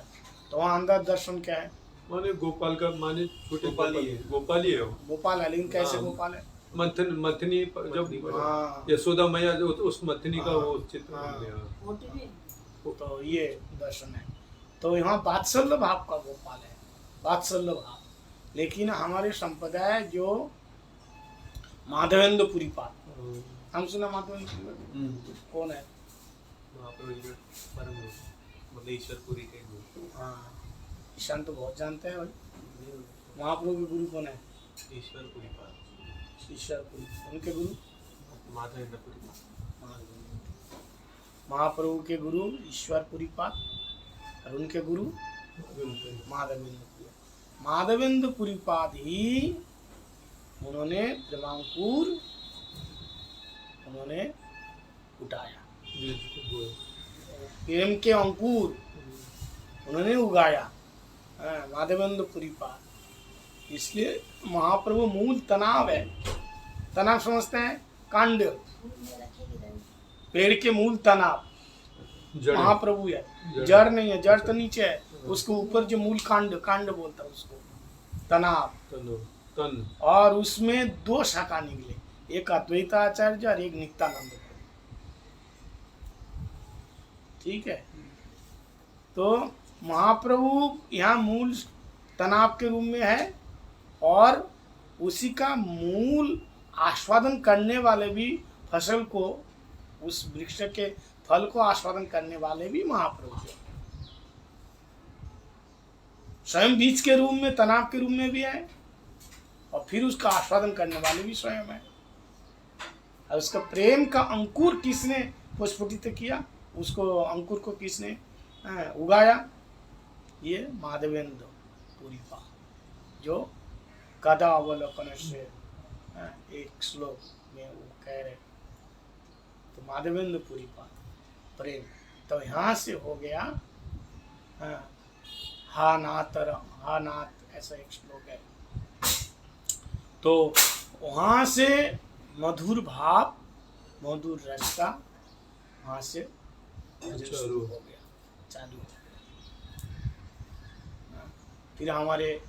तो वहाँ अंदर दर्शन क्या है? माने गोपाल का, माने छोटे गोपाल ही है, गोपाल ही है वो। गोपाल है, लेकिन कैसे गोपाल है? मथनी जब यशोदा मैया उस मथनी का वो चित्र बन गया। तो ये दर्शन है। तो यहाँ वात्सल्य भाव का गोपाल है, वात्सल्य भाव। लेकिन हमारे संप्रदाय जो माधवेंद्र पुरी पाद, हम सुना माधवेंद्र कौन है? महाप्रभु परम गुरु मतलब ईश्वरपुरी के गुरु। हाँ, ईशान तो बहुत जानते हैं भाई। महाप्रभु के गुरु कौन है? ईश्वरपुरी पाद। ईश्वरपुरी, उनके गुरु माधवेंद्रपुरी। महाप्रभु के गुरु ईश्वरपुरी पाद और उनके गुरु माधवेंद्रपुरी। माधवेंद्रपुरी पाद ही उन्होंने प्रेमांकुर उन्होंने उठाया, प्रेम के अंकुर उन्होंने उगाया, माधवेंद्रपुरी पाद। इसलिए महाप्रभु मूल तनाव है। तनाव समझते हैं? कांड, पेड़ के मूल तनाव महाप्रभु है, जड़ नहीं है। जड़ तो नीचे है, उसके ऊपर जो मूल कांड, कांड बोलता है उसको, तनाव। तन। और उसमें दो शाखा निकले, एक अद्वैताचार्य और एक नित्यानंद। ठीक है, तो महाप्रभु यहाँ मूल तनाव के रूप में है, और उसी का मूल आस्वादन करने वाले भी फसल को, उस वृक्ष के फल को आस्वादन करने वाले भी महाप्रभु है। स्वयं बीज के रूप में, तनाव के रूप में भी है, और फिर उसका आस्वादन करने वाले भी स्वयं है। और उसका प्रेम का अंकुर किसने पुष्पित किया, उसको अंकुर को किसने उगाया? ये माधवेंद्र पुरी पाद, जो गदा अवलोकन से एक श्लोक में वो कह रहे। तो माधवेंद्र पुरी पाद प्रेम। तो यहाँ से हो गया हा नाथ, ऐसा एक श्लोक है। तो वहाँ से मधुर भाव, मधुर रस का वहाँ से शुरू हो गया, चालू हो गया। फिर हमारे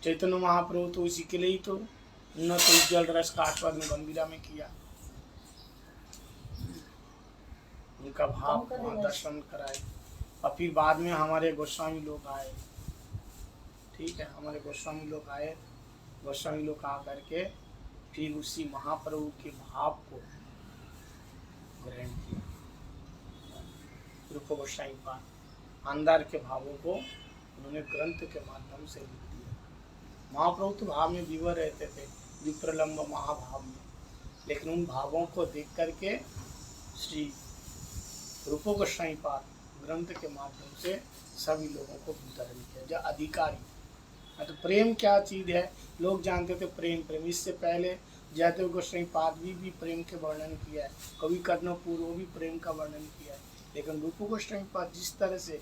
चैतन्य महाप्रभु तो उसी के लिए ही तो उन्नत उज्जवल रस का आस्वादन गंभीरा में किया। उनका भाव वहाँ दर्शन कराए, और फिर बाद में हमारे गोस्वामी लोग आए। ठीक है, हमारे गोस्वामी लोग आए, गोस्वामी लोग आ करके फिर उसी महाप्रभु के भाव को ग्रहण किया। रूप गोस्वामी पाद अंदर के भावों को उन्होंने ग्रंथ के माध्यम से लिख दिया। महाप्रभु तो भाव में विवर रहते थे, विप्रलंब महाभाव में, लेकिन उन भावों को देख करके श्री रूप गोस्वामी पाद ग्रंथ के माध्यम से सभी लोगों को वितरण किया। जो अधिकारी, तो प्रेम क्या चीज़ है लोग जानते थे, प्रेम प्रेम। इससे पहले जयदेव गोस्वामी पाद भी प्रेम के वर्णन किया है, कवि कर्णपुर वो भी प्रेम का वर्णन किया है। लेकिन रूप गोस्वामी पाद जिस तरह से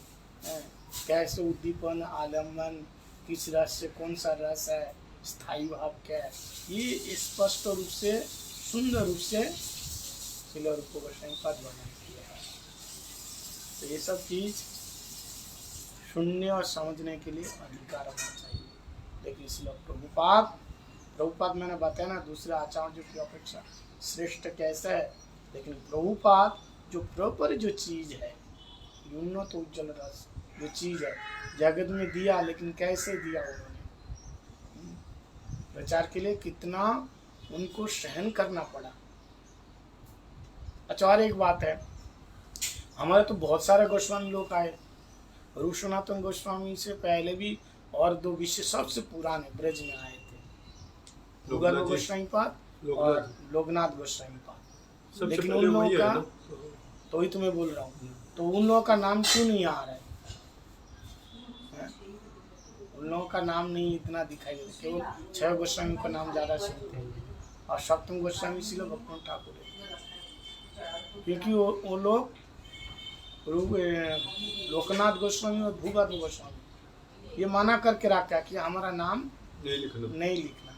कैसे उद्दीपन, आलम्बन, किस रस से, कौन सा रस है, स्थायी भाव क्या है, ये स्पष्ट रूप से, सुंदर रूप से श्रील रूप गोस्वामी पाद वर्णन किया है। तो ये सब चीज सुनने और समझने के लिए अधिकार होना चाहिए। लेकिन इसलिए प्रभुपाद मैंने बताया ना, दूसरे आचार्यों की अपेक्षा श्रेष्ठ कैसे है। लेकिन प्रभुपाद जो प्रॉपर जो चीज है, उन्नत उज्जवल रस जो चीज है जगत में दिया, लेकिन कैसे दिया उन्होंने, प्रचार के लिए कितना उनको सहन करना पड़ा। अच्छा, और एक बात है, हमारे तो बहुत सारे गोस्वामी लोग आए। रूप सनातन गोस्वामी से पहले भी और दो विश्व सबसे पुराने ब्रज में आए थे, भूगर्भ गोस्वामी पाद और लोकनाथ गोस्वामी पाद। लेकिन उन लोगों का, तो ही तुम्हें बोल रहा हूँ, तो उन लोगों का नाम क्यों नहीं आ रहा है? उन लोगों का नाम नहीं इतना दिखाई देता, केवल 6 गोस्वामी का नाम ज्यादा सुनते हैं, और सप्तम गोस्वामी श्रील भगवान ठाकुर है। क्योंकि वो लोग लोकनाथ गोस्वामी और भूगर्भ गोस्वामी ये मना करके रखा कि हमारा नाम नहीं लिखना।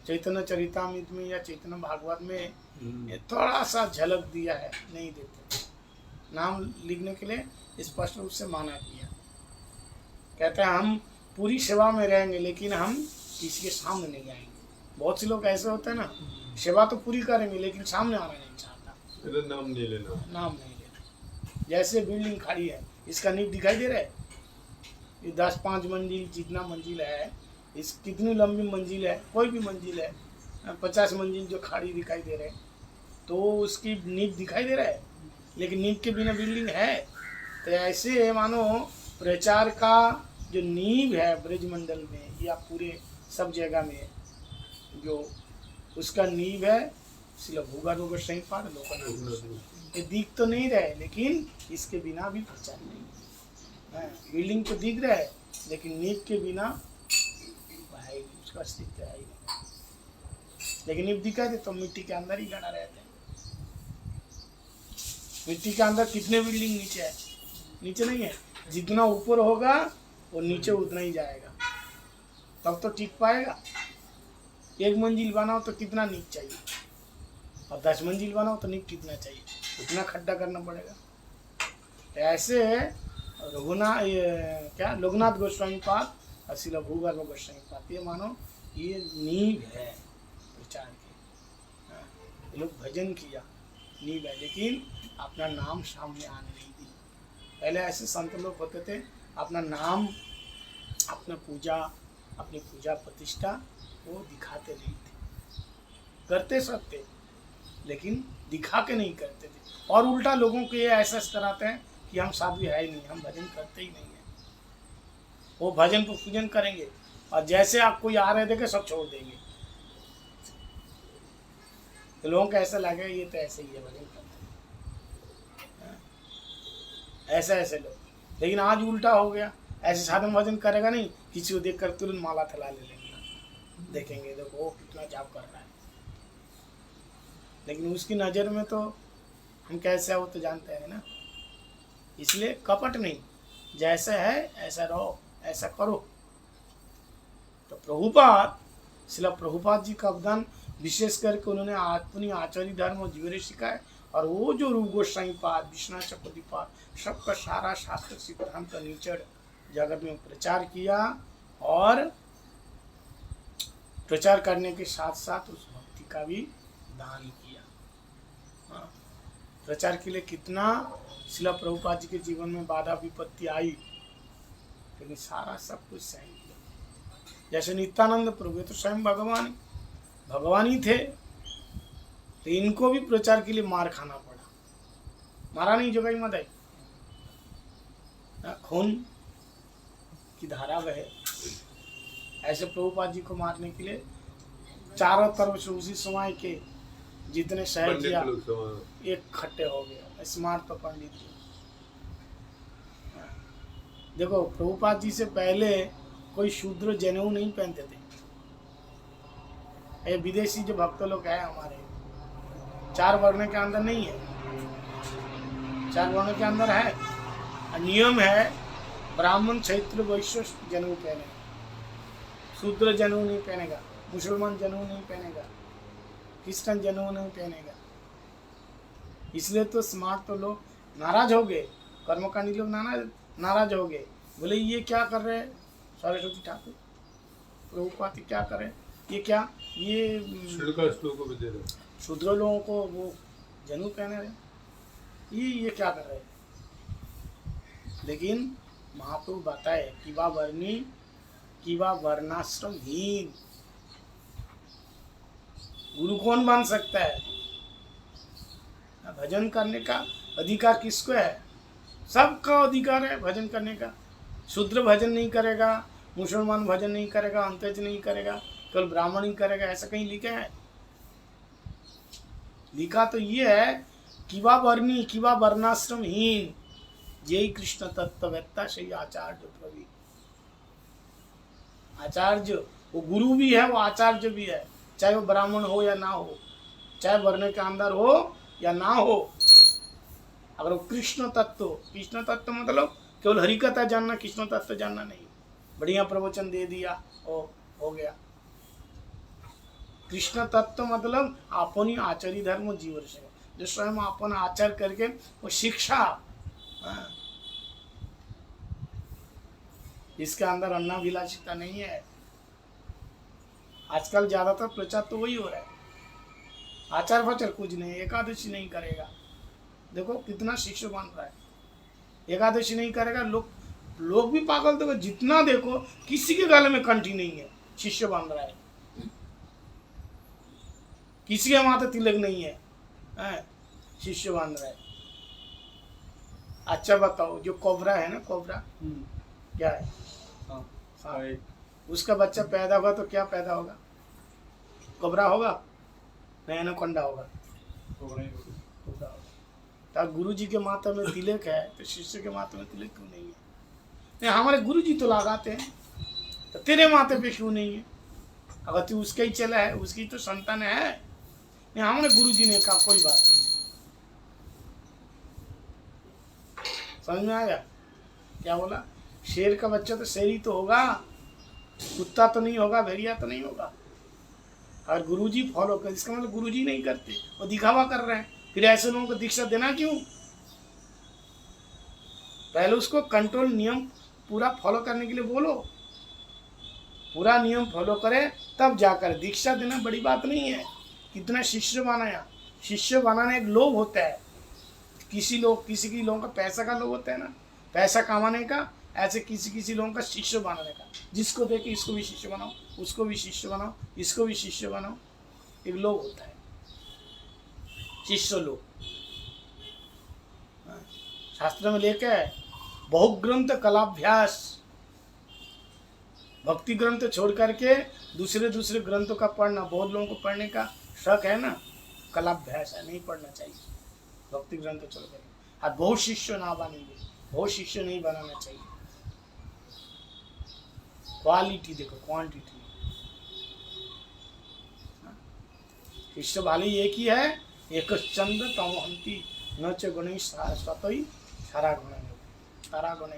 चैतन्य चरितामृत में या चैतन्य भागवत में ये थोड़ा सा झलक दिया है, नहीं देते नाम लिखने के लिए, स्पष्ट रूप से माना किया। कहते हैं हम पूरी सेवा में रहेंगे, लेकिन हम किसी के सामने नहीं आएंगे। बहुत से लोग ऐसे होते हैं ना, सेवा तो पूरी करेंगे लेकिन सामने आना नहीं चाहता, नाम नहीं लेना, नाम नहीं लेना। जैसे बिल्डिंग खड़ी है, इसका नींव दिखाई दे रहा है, ये 10-5 मंजिल जितना मंजिल है, इस कितनी लंबी मंजिल है, कोई भी मंजिल है, 50 मंजिल जो खड़ी दिखाई दे रहे हैं, तो उसकी नींव दिखाई दे रहा है, लेकिन नींव के बिना बिल्डिंग है। तो ऐसे मानो प्रचार का जो नींव है ब्रजमंडल में या पूरे सब जगह में, जो उसका नींव है सिर्फ भूगर्भ गोस्वामी पाद लोकनाथ। ये दिख तो नहीं रहे, लेकिन इसके बिना भी प्रचार नहीं है। बिल्डिंग तो दिख रहा है, लेकिन नींव के बिना भाई उसका अस्तित्व है ही नहीं। लेकिन नींव दिखा दे तो मिट्टी के अंदर ही गड़ा रहता है। मिट्टी के अंदर कितने बिल्डिंग नीचे है? नीचे नहीं है, जितना ऊपर होगा वो नीचे उतना ही जाएगा, तब तो टिक पाएगा। 1 मंजिल बनाओ तो कितना नींव चाहिए, और 10 मंजिल बनाओ तो नींव कितना चाहिए, उतना खड्डा करना पड़ेगा। ऐसे लोकनाथ गोस्वामी पाद और शिला भूगर्भ गोस्वामी पाद, ये मानो ये नींव है प्रचार की। ये लोग भजन किया, नींव है, लेकिन अपना नाम सामने आने नहीं दी। पहले ऐसे संत लोग होते थे, अपना नाम, अपना पूजा, अपनी पूजा प्रतिष्ठा वो दिखाते नहीं थे, करते सब थे लेकिन दिखा के नहीं करते थे। और उल्टा लोगों को ये ऐसा कराते हैं कि हम साध्वी है ही नहीं, हम भजन करते ही नहीं है। वो भजन को पूजन करेंगे और जैसे आप कोई आ रहे देखे सब छोड़ देंगे, तो लोगों को ऐसा लगे ये तो ऐसे ही है, भजन करते हैं, ऐसे लोग। लेकिन आज उल्टा हो गया, ऐसे साधन भजन करेगा नहीं, किसी को देखकर तुरंत माला थला ले लेंगे, देखेंगे देखो वो कितना जाप कर रहा है। लेकिन उसकी नज़र में तो हम कैसे है वो तो जानते हैं ना। इसलिए कपट नहीं, जैसा है ऐसा रहो, ऐसा करो। तो प्रभुपाद, शिला प्रभुपाद जी का अवदान विशेष करके उन्होंने अपनी आचार्य धर्म और जीवन सिखाए। और वो जो रूप गोस्वामी पाद, विश्वनाथ चक्रवर्ती पाद, सबका सारा शास्त्र सिद्धांत का निचड़ जगत में प्रचार किया, और प्रचार करने के साथ साथ उस भक्ति का भी दान किया। प्रचार के लिए कितना शिला प्रभुपाद जी के जीवन में बाधा विपत्ति आई, लेकिन सारा सब कुछ सहन किया। जैसे नित्यानंद प्रभु तो स्वयं भगवान ही थे, तो इनको भी प्रचार के लिए मार खाना पड़ा। मारा नहीं जोगाई मदाई, खून की धारा बहे। ऐसे प्रभुपाद जी को मारने के लिए चारों तरफ से उसी समय के जितने शहर किया एक खट्टे हो गया, स्मार्ट तो पंडित जी। देखो प्रभुपाद जी से पहले कोई शूद्र जनेऊ नहीं पहनते थे। ये विदेशी जो भक्त लोग हैं हमारे, 4 वर्ण के अंदर नहीं है, 4 वर्ण के अंदर है। नियम है ब्राह्मण क्षत्रिय वैश्य जनेऊ पहनेगा, शूद्र जनेऊ नहीं पहनेगा, मुसलमान जनेऊ नहीं पहनेगा, क्रिश्चियन जनेऊ नहीं पहनेगा। इसलिए तो स्मार्ट तो लोग नाराज हो गए, कर्मकांडी लोग नाराज हो गए। बोले ये क्या कर रहे हैं सरस्वती ठाकुर, प्रभुपाद क्या कर रहे हैं, ये क्या, ये श्लोक को भी दे रहे। शूद्र लोगों को वो जनेऊ पहने रहे, ये क्या कर रहे हैं। लेकिन महाप्रभु बताए कि वह वर्णाश्रमहीन गुरु कौन बन सकता है। भजन करने का अधिकार किसको है, सबका अधिकार है भजन करने का। शूद्र भजन नहीं करेगा, मुसलमान भजन नहीं करेगा, अंतज नहीं करेगा, केवल ब्राह्मण ही करेगा, ऐसा कहीं लिखा है। लिखा तो ये है कि वह वर्णाश्रमहीन यही कृष्ण तत्ववेत्ता से आचार्य प्रवीण। आचार्य वो गुरु भी है, वो आचार्य भी है, चाहे वो ब्राह्मण हो या ना हो, चाहे वर्ण के अंदर हो या ना हो। अगर वो कृष्ण तत्व मतलब केवल हरि कथा जानना, कृष्ण तत्व जानना नहीं। बढ़िया प्रवचन दे दिया हो गया। कृष्ण तत्व मतलब अपनी आचार्य धर्म जीवन से जो स्वयं अपन आचार करके वो शिक्षा, इसके अंदर अन्नाभिलाषिता नहीं है। आजकल ज्यादातर प्रचार तो वही हो रहा है, आचार फाचार कुछ नहीं, एकादशी नहीं करेगा, देखो कितना शिष्य बन रहा है। एकादशी नहीं करेगा, लोग भी पागल, देखो जितना देखो किसी के गले में कंठी नहीं है, शिष्य बन रहा है। किसी के माथे तिलक नहीं है, शिष्य बन रहा है। अच्छा बताओ, जो कोबरा है ना, कोबरा क्या है, हाँ, उसका बच्चा पैदा होगा तो क्या पैदा होगा, कोबरा होगा, नहीं एनाकोंडा होगा। तो गुरु जी के माथे में तिलक है तो शिष्य के माथे में तिलक क्यों नहीं है। नहीं, हमारे गुरु जी तो लगाते हैं, तो तेरे माथे पे क्यों नहीं है। अगर तू उसका ही चला है, उसकी तो संतान है। नहीं, हमारे गुरु जी ने कहा कोई बात नहीं। समझ में आया क्या बोला। शेर का बच्चा तो शेर ही तो होगा, कुत्ता तो नहीं होगा, भेड़िया तो नहीं होगा। और गुरुजी फॉलो कर, इसका मतलब गुरुजी नहीं करते, वो दिखावा कर रहे हैं। फिर ऐसे लोगों को दीक्षा देना क्यों। पहले उसको कंट्रोल नियम पूरा फॉलो करने के लिए बोलो, पूरा नियम फॉलो करे तब जाकर दीक्षा देना बड़ी बात नहीं है। कितना शिष्य बनाया, शिष्य बनाने एक लोभ होता है। किसी लोगों का पैसा का लोभ होता है ना, पैसा कमाने का, ऐसे किसी लोगों का शिष्य बनाने का। जिसको देखे इसको भी शिष्य बनाओ, उसको भी शिष्य बनाओ, इसको भी शिष्य बनाओ, एक लोभ होता है, शिष्य लोग। शास्त्र में लेके बहुग्रंथ कलाभ्यास, भक्ति ग्रंथ छोड़ करके दूसरे ग्रंथों का पढ़ना, बहुत लोगों को पढ़ने का शक है ना, कलाभ्यास है, नहीं पढ़ना चाहिए भक्ति ग्रंथ छोड़ करके। और बहुत शिष्य ना बनेंगे, बहुत शिष्य नहीं बनाना चाहिए। क्वालिटी देखो, क्वांटिटी। शिष्य वाली एक ही है, एक चंद तमहंती न च गुण सतई सारा गुण तारा गुण।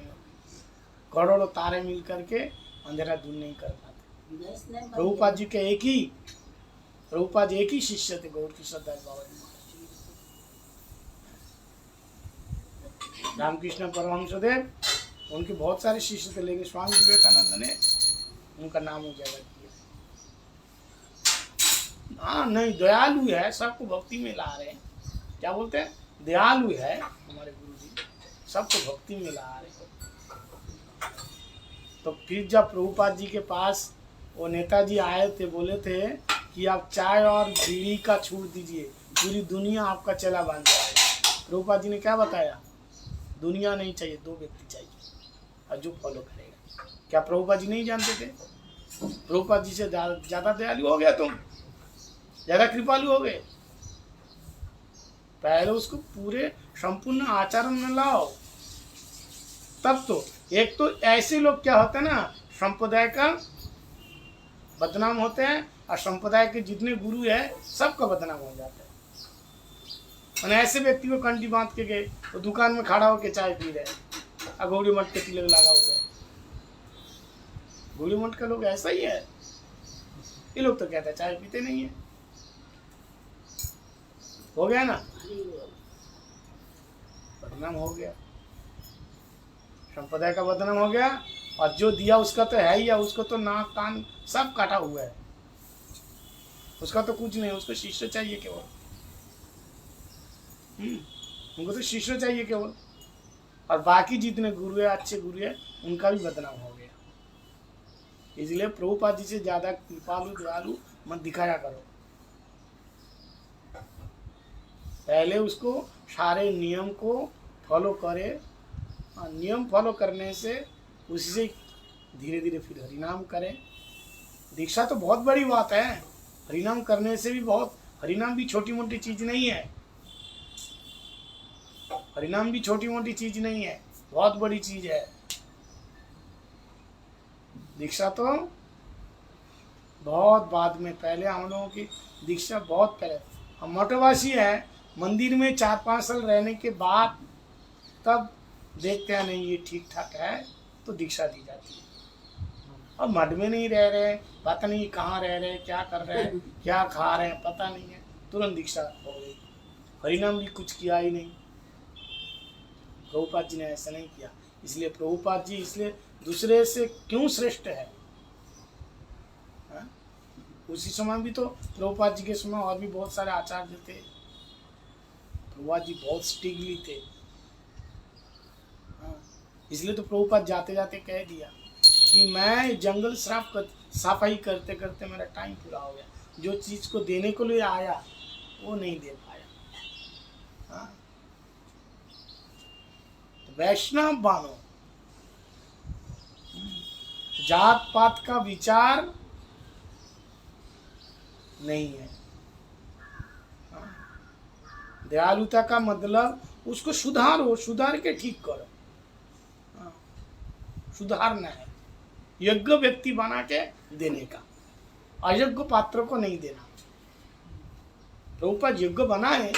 करोड़ों तारे मिल करके अंधेरा दूर नहीं कर पाते। प्रभुपाद जी के एक ही शिष्य थे, गौर किशोर दास बाबा जी। रामकृष्ण परमहंस देव, उनके बहुत सारे शिष्य थे, लेकिन स्वामी विवेकानंद ने उनका नाम उजागर किया। हाँ नहीं, दयालु है, सबको भक्ति में ला रहे हैं। क्या बोलते हैं, दयालु है हमारे गुरु जी, सबको भक्ति में ला रहे हैं। तो फिर जब प्रभुपाद जी के पास वो नेताजी आए थे, बोले थे कि आप चाय और बीड़ी का छूट दीजिए, पूरी दुनिया आपका चेला बन जाएगा। प्रभुपाद जी ने क्या बताया, दुनिया नहीं चाहिए, 2 व्यक्ति चाहिए और जो फॉलो करेगा। क्या प्रभुपाद जी नहीं जानते थे। प्रभुपाद जी से ज्यादा दयालु हो गया तुम, ज्यादा कृपालु हो गए। पहले उसको पूरे संपूर्ण आचरण में लाओ, तब तो। एक तो ऐसे लोग क्या होते हैं ना, संप्रदाय का बदनाम होते हैं, और संप्रदाय के जितने गुरु है सबका बदनाम हो जाता है। और ऐसे व्यक्ति को कंठी बांध के गए, वो दुकान में खड़ा होकर चाय पी रहे, अगौड़ी मठ के तिलक लगा हुआ है। गौड़ी मठ के लोग ऐसा ही है, ये लोग तो कहते हैं चाय पीते नहीं है। हो गया ना, बदनाम हो गया। संप्रदाय का बदनाम हो गया, और जो दिया उसका तो है ही है, उसको तो नाक कान सब काटा हुआ है, उसका तो कुछ नहीं, उसको शिष्य चाहिए केवल। उनको तो शिष्य चाहिए केवल, और बाकी जितने गुरु है, अच्छे गुरु है, उनका भी बदनाम हो गया। इसलिए प्रभुपाद जी से ज्यादा कृपालु दयालु मत दिखाया करो। पहले उसको सारे नियम को फॉलो करे, और नियम फॉलो करने से उसी से धीरे धीरे फिर हरिनाम करें। दीक्षा तो बहुत बड़ी बात है, हरिनाम करने से भी बहुत, हरिनाम भी छोटी मोटी चीज नहीं है, हरिनाम भी छोटी मोटी चीज नहीं है, बहुत बड़ी चीज है। दीक्षा तो बहुत बाद में, पहले हम लोगों की दीक्षा बहुत पहले, हम मठवासी है, मंदिर में 4-5 साल रहने के बाद तब देखते हैं नहीं ये ठीक ठाक है तो दीक्षा दी जाती है। अब मठ में नहीं रह रहे, पता नहीं कहाँ रह रहे, क्या कर रहे हैं, क्या खा रहे हैं, पता नहीं है, तुरंत दीक्षा हो गई। हरिनाम भी कुछ किया ही नहीं, प्रभुपाद जी ने ऐसा नहीं किया। इसलिए प्रभुपाद जी इसलिए दूसरे से क्यों श्रेष्ठ है? उसी समय भी तो प्रभुपाद जी के समय और भी बहुत सारे आचार्य थे, प्रभुपाद जी बहुत स्ट्रिक्टली थे। इसलिए तो प्रभुपाद जाते जाते कह दिया कि मैं जंगल सफाई करते करते मेरा टाइम पूरा हो गया, जो चीज को देने को लिए आया वो नहीं दे पाया। तो वैष्णव बानो, जात पात का विचार नहीं है। दयालुता का मतलब उसको सुधारो, सुधार के ठीक करो, सुधारना है, योग्य व्यक्ति बना के देने का, अयोग्य पात्र को नहीं देना। प्रभुपाद योग्य बनाए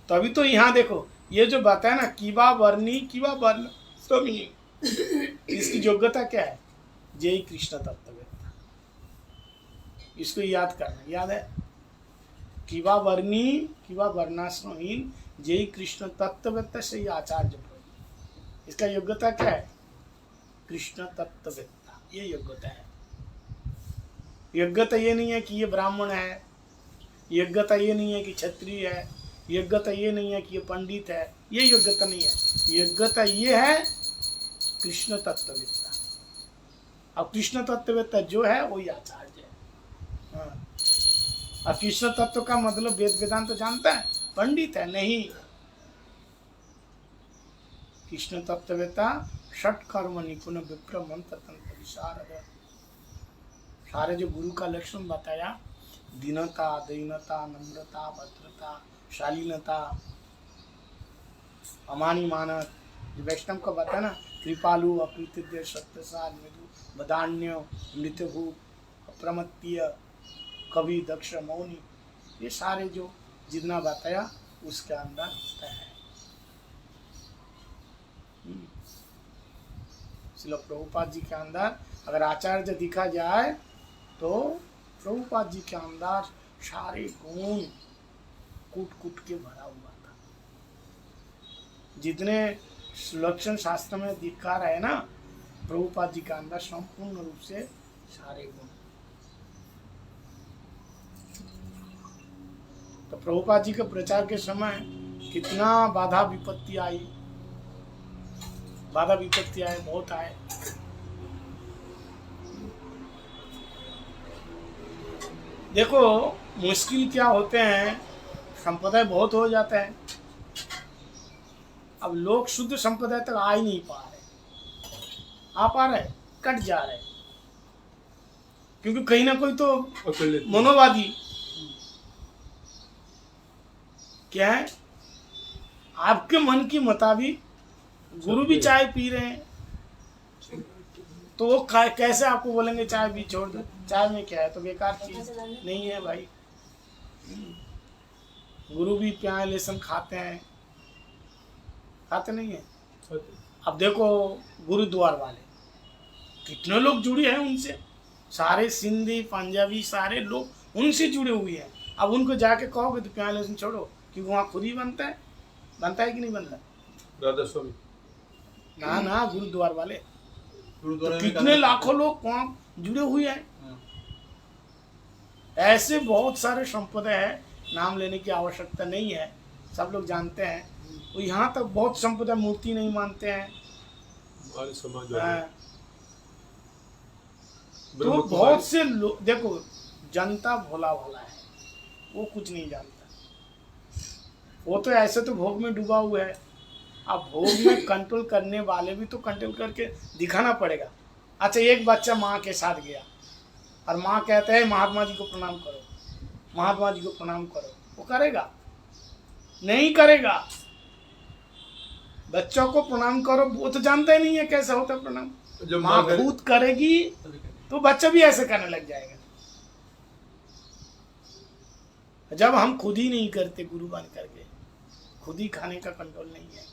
तभी तो यहाँ देखो ये जो बताया ना, किवा वर्णी किवा वर्ण स्वामी, इसकी योग्यता क्या है? जय कृष्ण तत्ववेत्ता, इसको याद करना, याद है? किवा वर्णी किवा वर्णाश्रमहीन जय कृष्ण तत्ववेत्ता से आचार्य प्रभु, इसका योग्यता क्या है? कृष्ण तत्ववेत्ता, ये योग्यता है। योग्यता ये नहीं है कि ये ब्राह्मण है, योग्यता ये नहीं है कि क्षत्रिय है, योग्यता ये नहीं है कि ये पंडित है, ये योग्यता नहीं है। योग्यता ये है कृष्ण तत्ववेत्ता, अब कृष्ण तत्ववेत्ता जो है वही आचार्य है। अब कृष्ण तत्व का मतलब वेद वेदांत जानता है, पंडित है नहीं। कृष्ण तत्ववेत्ता षट कर्म निपुण विप्र मंत्र तंत्र विशारद, सारे जो गुरु का लक्षण बताया, दीनता, दीनता, नम्रता, भद्रता, शालीनता, अमानी मानस, जो वैष्णव को बताया ना, कृपालु, अकृतज्ञ, सत्यसार, मृदु, बदान्य, मृत्यभू, अप्रमत्तीय, कवि, दक्ष, मौनी, ये सारे जो जितना बताया उसके अंदर है। इसलिए प्रभुपाद जी के अंदर अगर आचार्य दिखा जाए तो प्रभुपाद जी के अंदर सारे गुण कूट कूट के भरा हुआ था। जितने लक्षण शास्त्र में दिखा रहे ना, प्रभुपाद जी के अंदर संपूर्ण रूप से सारे गुण। तो प्रभुपाद जी के प्रचार के समय कितना बाधा विपत्ति आई, बाधा विपत्ति आए, बहुत आए। देखो मुश्किल क्या होते हैं, संप्रदाय बहुत हो जाता है, अब लोग शुद्ध संप्रदाय तक आ ही नहीं पा रहे, आ पा रहे, कट जा रहे, क्योंकि कहीं ना कोई तो मनोवादी क्या है, आपके मन के मुताबिक गुरु भी चाय पी रहे हैं, तो वो कैसे आपको बोलेंगे चाय भी छोड़ दो, चाय में क्या है, तो बेकार चीज नहीं है भाई। गुरु भी प्याज लहसुन खाते हैं, खाते नहीं है? अब देखो गुरुद्वार वाले कितने लोग जुड़े हैं उनसे, सारे सिंधी पंजाबी सारे लोग उनसे जुड़े हुए हैं। अब उनको जाके कहोगे तो प्याज लहसुन छोड़ो, क्योंकि वहाँ खुद ही बनता है कि नहीं बनता? राधा स्वामी ना ना गुरुद्वार वाले गुरुद्वारा तो में कितने लाखों लोग वहाँ जुड़े हुए हैं। हाँ। ऐसे बहुत सारे संप्रदाय है, नाम लेने की आवश्यकता नहीं है, सब लोग जानते हैं। वो यहाँ तक बहुत संप्रदाय मूर्ति नहीं मानते हैं। हमारे समाज हाँ, वाले तो ब्रह्म बहुत से लोग देखो, जनता भोला भाला है, वो कुछ नहीं जानता। वो तो ऐसे तो भोग में डूबा हुआ है। अब भोग में कंट्रोल करने वाले भी तो कंट्रोल करके दिखाना पड़ेगा। अच्छा, एक बच्चा माँ के साथ गया और माँ कहते हैं महात्मा जी को प्रणाम करो, महात्मा जी को प्रणाम करो, वो करेगा? नहीं करेगा। बच्चों को प्रणाम करो, वो तो जानता ही नहीं है कैसा होता है प्रणाम। जब माँ माँ खुद करेगी तो बच्चा भी ऐसे करने लग जाएगा। जब हम खुद ही नहीं करते, गुरु बन करके खुद ही खाने का कंट्रोल नहीं है,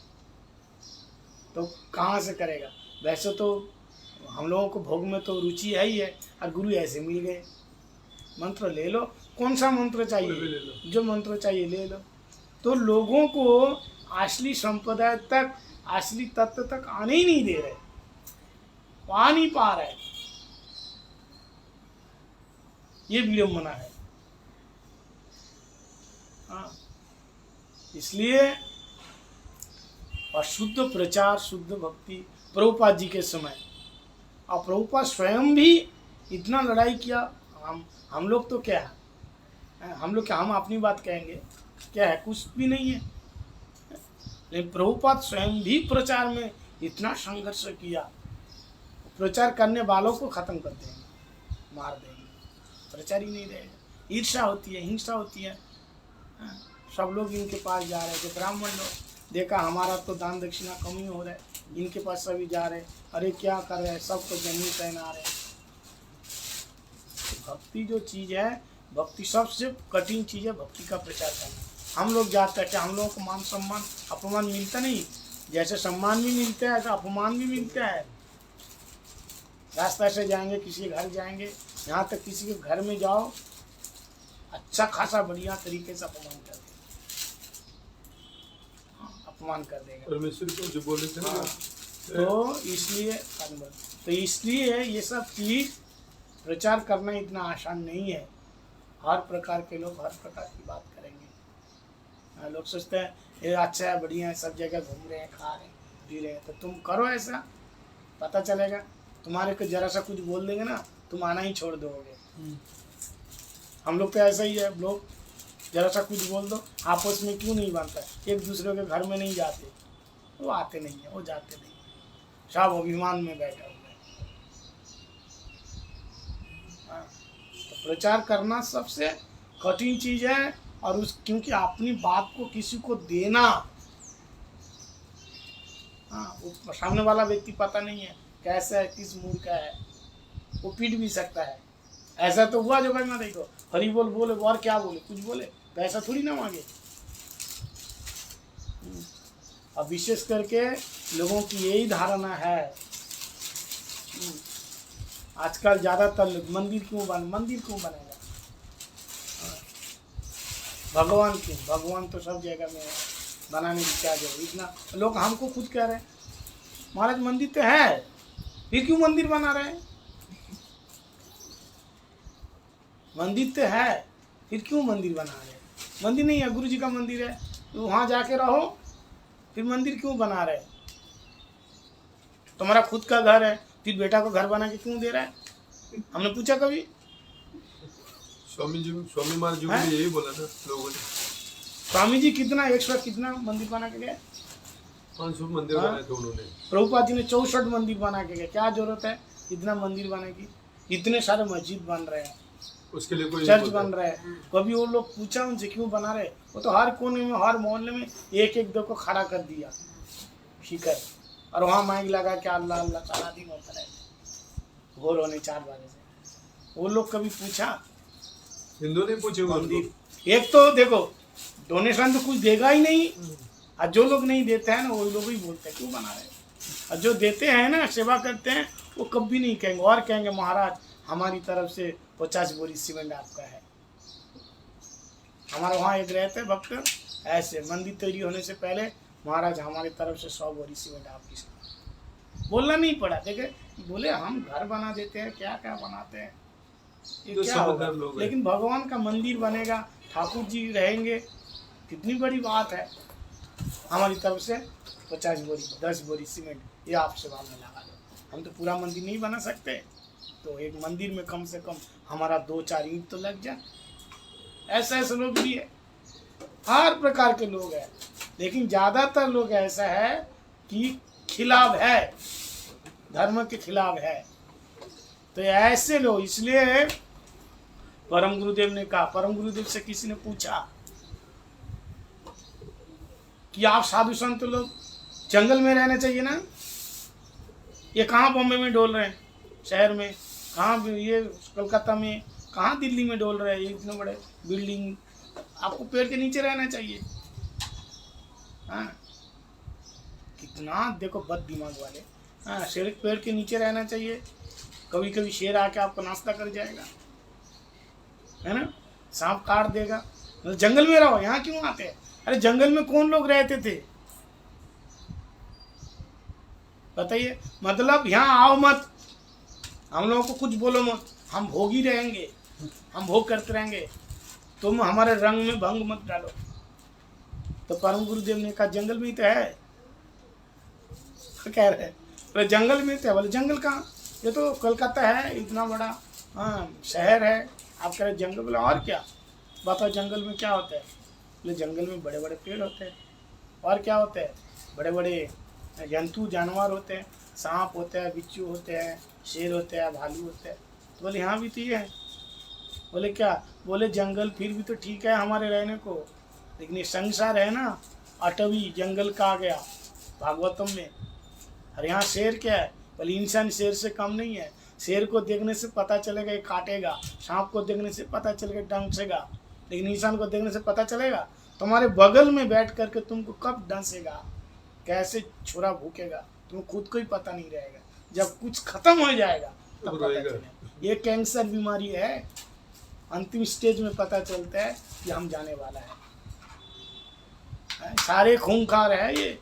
तो कहाँ से करेगा? वैसे तो हम लोगों को भोग में तो रुचि है ही है, और गुरु ऐसे मिल गए। मंत्र ले लो, कौन सा मंत्र कोई भी ले चाहिए, लो। जो मंत्र चाहिए ले लो। तो लोगों को असली संप्रदाय तक, असली तत्व तक आने ही नहीं दे रहे, वो आ नहीं पा रहे। ये विडंबना है। हाँ, इसलिए अशुद्ध प्रचार, शुद्ध भक्ति प्रभुपाद जी के समय, और प्रभुपाद स्वयं भी इतना लड़ाई किया। हम लोग तो क्या है, हम लोग क्या, हम अपनी बात कहेंगे क्या है? कुछ भी नहीं है। लेकिन प्रभुपाद स्वयं भी प्रचार में इतना संघर्ष किया, प्रचार करने वालों को खत्म कर देंगे, मार देंगे, प्रचार ही नहीं रहेगा। ईर्ष्या होती है, हिंसा होती है। सब लोग इनके पास जा रहे थे, ब्राह्मण लोग देखा हमारा तो दान दक्षिणा कम ही हो रहा है, इनके पास सभी जा रहे, अरे क्या कर रहे हैं, सबको जमीन पहना रहे। भक्ति जो चीज़ है, भक्ति सबसे कठिन चीज़ है, भक्ति का प्रचार करना। हम लोग जाते हैं कि हम लोगों को मान सम्मान अपमान मिलता नहीं, जैसे सम्मान भी मिलता है ऐसा अपमान भी मिलता है। रास्ता से जाएंगे, किसी के घर जाएंगे, यहाँ तक किसी के घर में जाओ, अच्छा खासा बढ़िया तरीके से अपमान कर देगा, अपमान कर देगा। परमेश्वर को जो बोले थे ना, तो इसलिए ये सब चीज प्रचार करना इतना आसान नहीं है। हर प्रकार के लोग हर प्रकार की बात करेंगे। लोग सोचते हैं ये अच्छा है, बढ़िया है, सब जगह घूम रहे हैं, खा रहे हैं, पी रहे हैं, तो तुम करो ऐसा, पता चलेगा। तुम्हारे को जरा सा कुछ बोल देंगे ना, तुम आना ही छोड़ दोगे। हम लोग तो ऐसा ही है, लोग जरा सा कुछ बोल दो, आपस में क्यों नहीं बनता है, एक दूसरे के घर में नहीं जाते, वो आते नहीं है, वो जाते नहीं है, सब अभिमान में बैठा हुआ है। हाँ, तो प्रचार करना सबसे कठिन चीज है। और उस क्योंकि अपनी बात को किसी को देना, हाँ, वो सामने वाला व्यक्ति पता नहीं है कैसा है, किस मूड का है, वो पीट भी सकता है। ऐसा तो हुआ जो भाई मैं देखो हरी बोल बोले, और क्या बोले, कुछ बोले, पैसा थोड़ी ना मांगे। अब विशेष करके लोगों की यही धारणा है। आजकल ज्यादातर लोग मंदिर क्यों बनेगा, भगवान क्यों, भगवान तो सब जगह में है, बनाने की क्या जरूरत। इतना लोग हमको खुद कह रहे हैं महाराज मंदिर तो है, फिर क्यों मंदिर बना रहे हैं, मंदिर तो है, फिर क्यों मंदिर बना रहे हैं। मंदिर नहीं है, गुरु जी का मंदिर है, तो वहाँ जाके रहो, फिर मंदिर क्यों बना रहे हैं। तुम्हारा खुद का घर है, फिर बेटा को घर बना के क्यों दे रहा है, हमने पूछा कभी। स्वामी महाराज जी ने यही बोला ना लोगों ने। स्वामी जी कितना 100 कितना मंदिर बना के गए, 500 मंदिर बनाए थे उन्होंने। प्रभुपाद जी ने 64 मंदिर बना के गए। क्या जरूरत है इतना मंदिर बनाने की, इतने सारे मस्जिद बन रहे हैं, उसके लिए कोई चर्च बन रहे हैं। कभी वो लोग पूछा उनसे क्यों बना रहे, वो तो हर कोने में, हर मोहल्ले में एक एक दो को खड़ा कर दिया शिखर, और वहाँ माइक लगा के अल्लाह अल्लाह सारा दिन होता रहे, भोर होने 4 बजे से। वो लोग कभी पूछा, हिंदू ने पूछे मंदिर एक तो देखो डोनेशन तो कुछ देगा ही नहीं, और जो लोग नहीं देते हैं ना वो लोग ही बोलते हैं क्यों बना रहे हैं, और जो देते हैं ना, सेवा करते हैं, वो कभी नहीं कहेंगे, और कहेंगे महाराज हमारी तरफ से 50 बोरी सीमेंट आपका है। हमारे वहाँ एक रहते भक्त ऐसे, मंदिर तैयारी होने से पहले महाराज हमारी तरफ से 100 बोरी सीमेंट आपकी। बोलना नहीं पड़ा। देखे बोले हम घर बना देते हैं, क्या क्या बनाते हैं, ये जो क्या होगा। समझदार लोग हैं। लेकिन भगवान का मंदिर बनेगा, ठाकुर जी रहेंगे, कितनी बड़ी बात है। हमारी तरफ से 50 बोरी 10 बोरी सीमेंट ये आप सेवा में लगा दो। हम तो पूरा मंदिर नहीं बना सकते, तो एक मंदिर में कम से कम हमारा 2-4 ईंट तो लग जाए। ऐसे ऐसे लोग भी है, हर प्रकार के लोग हैं, लेकिन ज़्यादातर लोग ऐसा है कि खिलाफ है, धर्म के खिलाफ है। तो ऐसे लोग, इसलिए परम गुरुदेव ने कहा, परम गुरुदेव से किसी ने पूछा कि आप साधु संत लोग जंगल में रहना चाहिए ना, ये कहाँ बॉम्बे में डोल रहे हैं, शहर में कहाँ, ये कोलकाता में कहाँ, दिल्ली में डोल रहे हैं, ये इतने बड़े बिल्डिंग, आपको पेड़ के नीचे रहना चाहिए। हाँ, कितना देखो बद दिमाग वाले। हाँ, शेर पेड़ के नीचे रहना चाहिए, कभी कभी शेर आके आपको नाश्ता कर जाएगा, है ना, सांप काट देगा, मतलब जंगल में रहो, यहाँ क्यों आते हैं। अरे जंगल में कौन लोग रहते थे बताइए, मतलब यहाँ आओ मत, हम लोगों को कुछ बोलो मत, हम भोगी रहेंगे, हम भोग करते रहेंगे, तुम हमारे रंग में भंग मत डालो। तो परम गुरुदेव ने कहा जंगल में ही तो है। कह रहे बोले जंगल में तो है। बोले जंगल कहाँ, ये तो कोलकाता है, इतना बड़ा हाँ शहर है, आप कह रहे जंगल। बोले और क्या बताओ जंगल में क्या होता है। बोले जंगल में बड़े बड़े पेड़ होते हैं, और क्या होते हैं, बड़े बड़े जंतु जानवर होते हैं, सांप होते हैं, बिच्छू होते हैं, शेर होते हैं, भालू होते हैं। तो बोले यहाँ भी तो ये है। बोले क्या, बोले जंगल फिर भी तो ठीक है हमारे रहने को, लेकिन ये संसार है ना, अटवी जंगल का आ गया भागवतम में। और यहाँ शेर क्या है, बोले इंसान शेर से कम नहीं है। शेर को देखने से पता चलेगा ये काटेगा, सांप को देखने से पता चलेगा डंसेगा, लेकिन इंसान को देखने से पता चलेगा तुम्हारे बगल में बैठ करके तुमको कब डंसेगा, कैसे छोरा भूकेगा, तुम्हें खुद को ही पता नहीं रहेगा। जब कुछ खत्म हो जाएगा तब पता चलेगा। ये कैंसर बीमारी है, अंतिम स्टेज में पता चलता है कि हम जाने वाला है। सारे खूंखार है ये,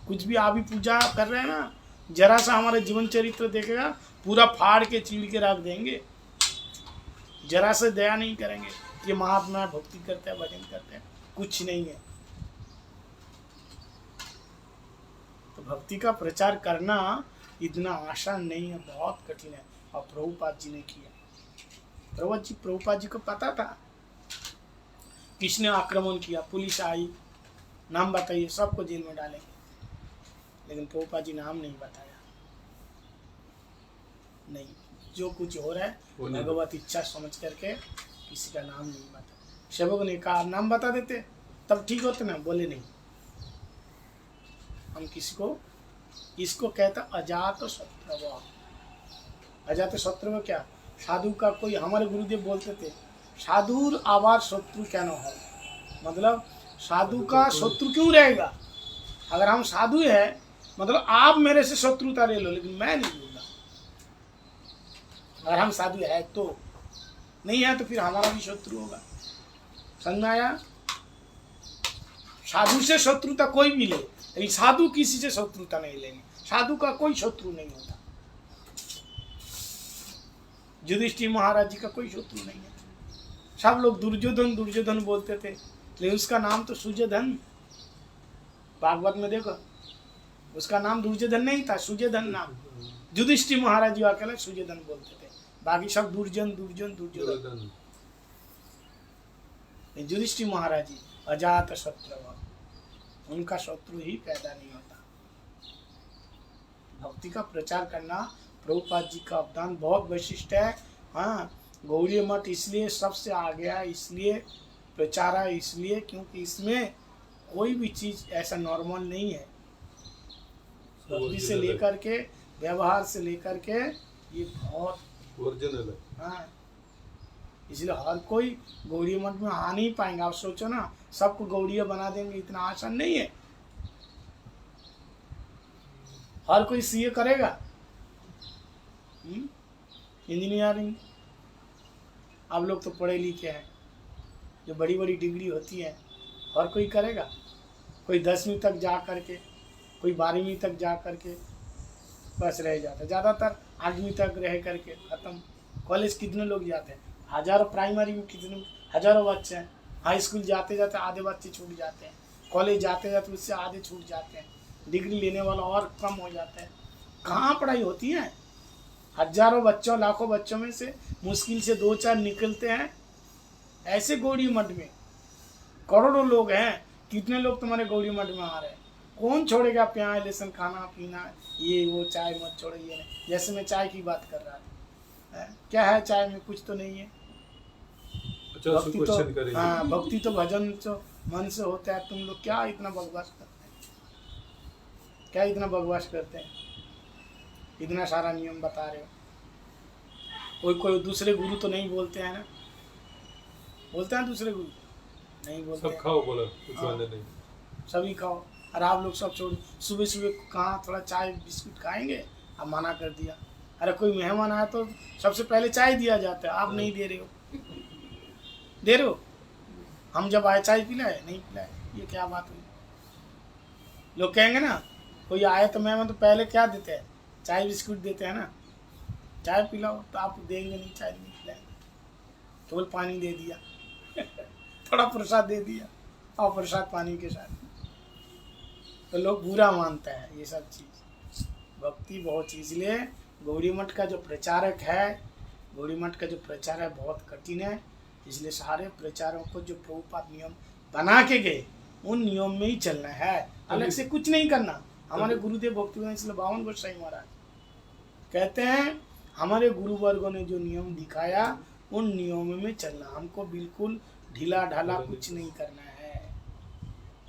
कुछ भी आप ही पूजा कर रहे हैं ना, जरा सा हमारे जीवन चरित्र देखेगा पूरा फाड़ के चीड़ के रख देंगे, जरा से दया नहीं करेंगे। ये महात्मा भक्ति करते हैं, भजन करते हैं, कुछ नहीं है। तो भक्ति का प्रचार करना इतना आसान नहीं है, बहुत कठिन है। और प्रभुपाद जी ने किया। प्रभुपाद जी को पता था किसने आक्रमण किया, पुलिस आई, नाम बताइए, सबको जेल में डालेंगे, लेकिन प्रभुपाद जी नाम नहीं बताया। नहीं, जो कुछ हो रहा है भगवत इच्छा समझ करके किसी का नाम नहीं बताया। सेवक ने कहा नाम बता देते तब ठीक होते ना, बोले नहीं, हम किसी को, इसको कहता अजात शत्रु। अजात शत्रु क्या, साधु का कोई, हमारे गुरुदेव बोलते थे साधुर आवाज शत्रु क्या न हो, मतलब साधु का शत्रु क्यों रहेगा। अगर हम साधु है मतलब आप मेरे से शत्रुता ले लो, लेकिन मैं नहीं लूंगा। अगर हम साधु है तो, नहीं है तो फिर हमारा भी शत्रु होगा। समझ में आया। साधु से शत्रुता कोई भी ले, लेकिन साधु किसी से शत्रुता नहीं लेनी। साधु का कोई शत्रु नहीं होता। युधिष्ठिर महाराज जी का कोई शत्रु नहीं है। सब लोग दुर्योधन दुर्योधन बोलते थे, लेकिन उसका नाम तो सुजोधन, भागवत में देखो उसका नाम दुर्योधन नहीं था, सुजोधन नाम। युधिष्ठिर महाराज जी अकेले सुजोधन बोलते थे, बाकी सब दुर्जन दुर्जन दुर्योधन। युधिष्ठिर महाराज जी अजात शत्रु, उनका शत्रु ही पैदा नहीं होता। भक्ति का प्रचार करना प्रभुपाद जी का अवदान बहुत विशिष्ट है। हाँ, गौड़ीय मठ इसलिए सबसे आगे है, इसलिए प्रचार है, इसलिए क्योंकि इसमें कोई भी चीज ऐसा नॉर्मल नहीं है। भक्ति से लेकर के, व्यवहार से लेकर के, ये बहुत ओरिजिनल है। हाँ, इसलिए हर कोई गौड़ीय मठ में आ नहीं पाएंगे। आप सोचो ना, सबको गौड़ीय बना देंगे, इतना आसान नहीं है। हर कोई सीए करेगा, इंजीनियरिंग, आप लोग तो पढ़े लिखे हैं, जो बड़ी बड़ी डिग्री होती है हर कोई करेगा। कोई 10वीं तक जा करके, कोई 12वीं तक जा करके, बस रह जाते, ज़्यादातर 8वीं तक रह करके ख़त्म। कॉलेज कितने लोग जाते हैं, हज़ारों, प्राइमरी में कितने हज़ारों बच्चे हैं, हाई स्कूल जाते जाते आधे बच्चे छूट जाते हैं, कॉलेज जाते जाते उससे आधे छूट जाते हैं, डिग्री लेने वाला और कम हो जाते हैं। कहाँ पढ़ाई होती है? हज़ारों बच्चों, लाखों बच्चों में से मुश्किल से 2-4 निकलते हैं। ऐसे गौड़ी मठ में करोड़ों लोग हैं, कितने लोग तुम्हारे गौड़ी मठ में आ रहे हैं? कौन छोड़ेगा प्याज लहसुन खाना पीना, ये वो, चाय मत छोड़ो, ये नहीं। जैसे मैं चाय की बात कर रहा था, क्या है चाय में? कुछ तो नहीं है। भक्ति तो, हाँ, भक्ति तो भजन तो मन से होता है। तुम लोग क्या इतना बकवास करते हैं? क्या इतना बकवास करते हैं? इतना सारा नियम बता रहे हो। कोई दूसरे गुरु तो नहीं बोलते हैं ना? बोलते हैं दूसरे गुरु? नहीं बोलते। सब खाओ बोला, कुछ वाले नहीं। सभी खाओ, और आप लोग सब छोड़, सुबह सुबह कहाँ थोड़ा चाय बिस्कुट खाएंगे? अब मना कर दिया। अरे कोई मेहमान आया तो सबसे पहले चाय दिया जाता है, आप नहीं दे रहे हो। दे रहे हो? हम जब आए चाय पिलाए? नहीं पिलाए। ये क्या बात हुई? लोग कहेंगे ना, कोई आए तो मेहमान तो पहले क्या देते हैं? चाय बिस्कुट देते हैं ना। चाय पिलाओ तो आप देंगे नहीं, चाय नहीं पिलाएंगे, केवल पानी दे दिया थोड़ा प्रसाद दे दिया, और प्रसाद पानी के साथ। तो लोग बुरा मानता है ये सब चीज़। भक्ति बहुत चीज़, इसलिए गौड़ी मठ का जो प्रचारक है, गौड़ी मठ का जो प्रचार है बहुत कठिन है। इसलिए सारे प्रचारों को जो प्रभुपाद नियम बना के गए, उन नियम में ही चलना है, अलग से कुछ नहीं करना। हमारे गुरुदेव भक्तिवेदांत श्रील बावन गोसाई महाराज कहते हैं, हमारे गुरु वर्गों ने जो नियम दिखाया, उन नियमों में चलना। हमको बिल्कुल ढीला ढाला कुछ नहीं करना है,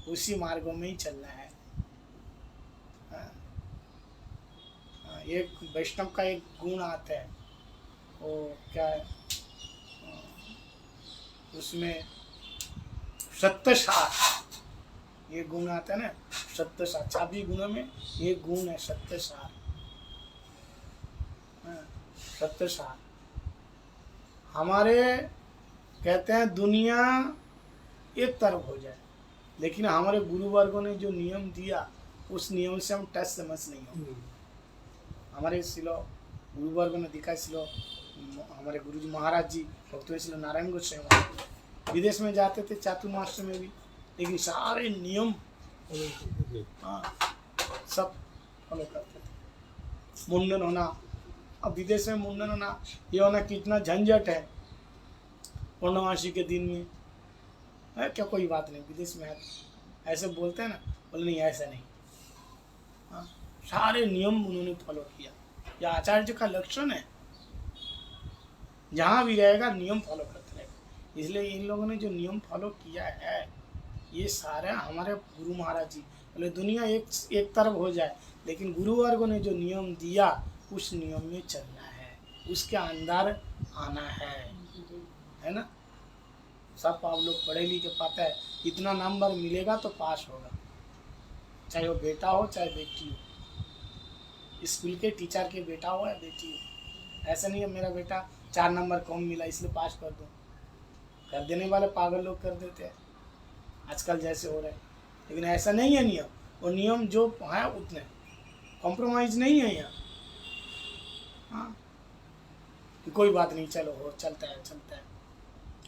उसी मार्गों में ही चलना है। एक वैष्णव का एक गुण आता है, वो क्या है, उसमें सत्यसार, ये गुण आता है ना, सत्यसार। 26 गुणों में ये गुण है, सत्यसार। सत्यसार हमारे कहते हैं दुनिया एक तरफ हो जाए, लेकिन हमारे गुरु वर्गों ने जो नियम दिया, उस नियम से हम टच समझ नहीं हो। हमारे सिलो गुरु वर्गों ने दिखा, सिलो हमारे गुरु जी महाराज जी भक्तवेदांत श्री नारायण गोसाई महाराज विदेश में जाते थे चातुर्मास में भी, लेकिन सारे नियम सब फॉलो करते थे। मुंडन होना, अब विदेश में मुंडन होना, ये होना कितना झंझट है पूर्णमासी के दिन में है। क्या कोई बात नहीं, विदेश में है ऐसे बोलते हैं ना, बोले नहीं ऐसा नहीं। हाँ, सारे नियम उन्होंने फॉलो किया। यह आचार्य का लक्षण है, जहाँ भी रहेगा नियम फॉलो करते रहेगा। इसलिए इन लोगों ने जो नियम फॉलो किया है, ये सारे हमारे गुरु महाराज जी बोले दुनिया एक तरफ हो जाए, लेकिन गुरु वर्गों ने जो नियम दिया, उस नियम में चलना है, उसके अंदर आना है ना। सब आप लोग पढ़े लिखे पाते हैं, इतना नंबर मिलेगा तो पास होगा, चाहे वो बेटा हो चाहे बेटी हो, स्कूल के टीचर के बेटा हो या बेटी हो। ऐसा नहीं है मेरा बेटा 4 नंबर कम मिला इसलिए पास कर दूँ, कर देने वाले पागल लोग कर देते हैं आजकल जैसे हो रहे हैं। लेकिन ऐसा नहीं है नियम, और नियम जो है उतने, कॉम्प्रोमाइज़ नहीं है यहाँ। हाँ, कि कोई बात नहीं, चलो हो, चलता है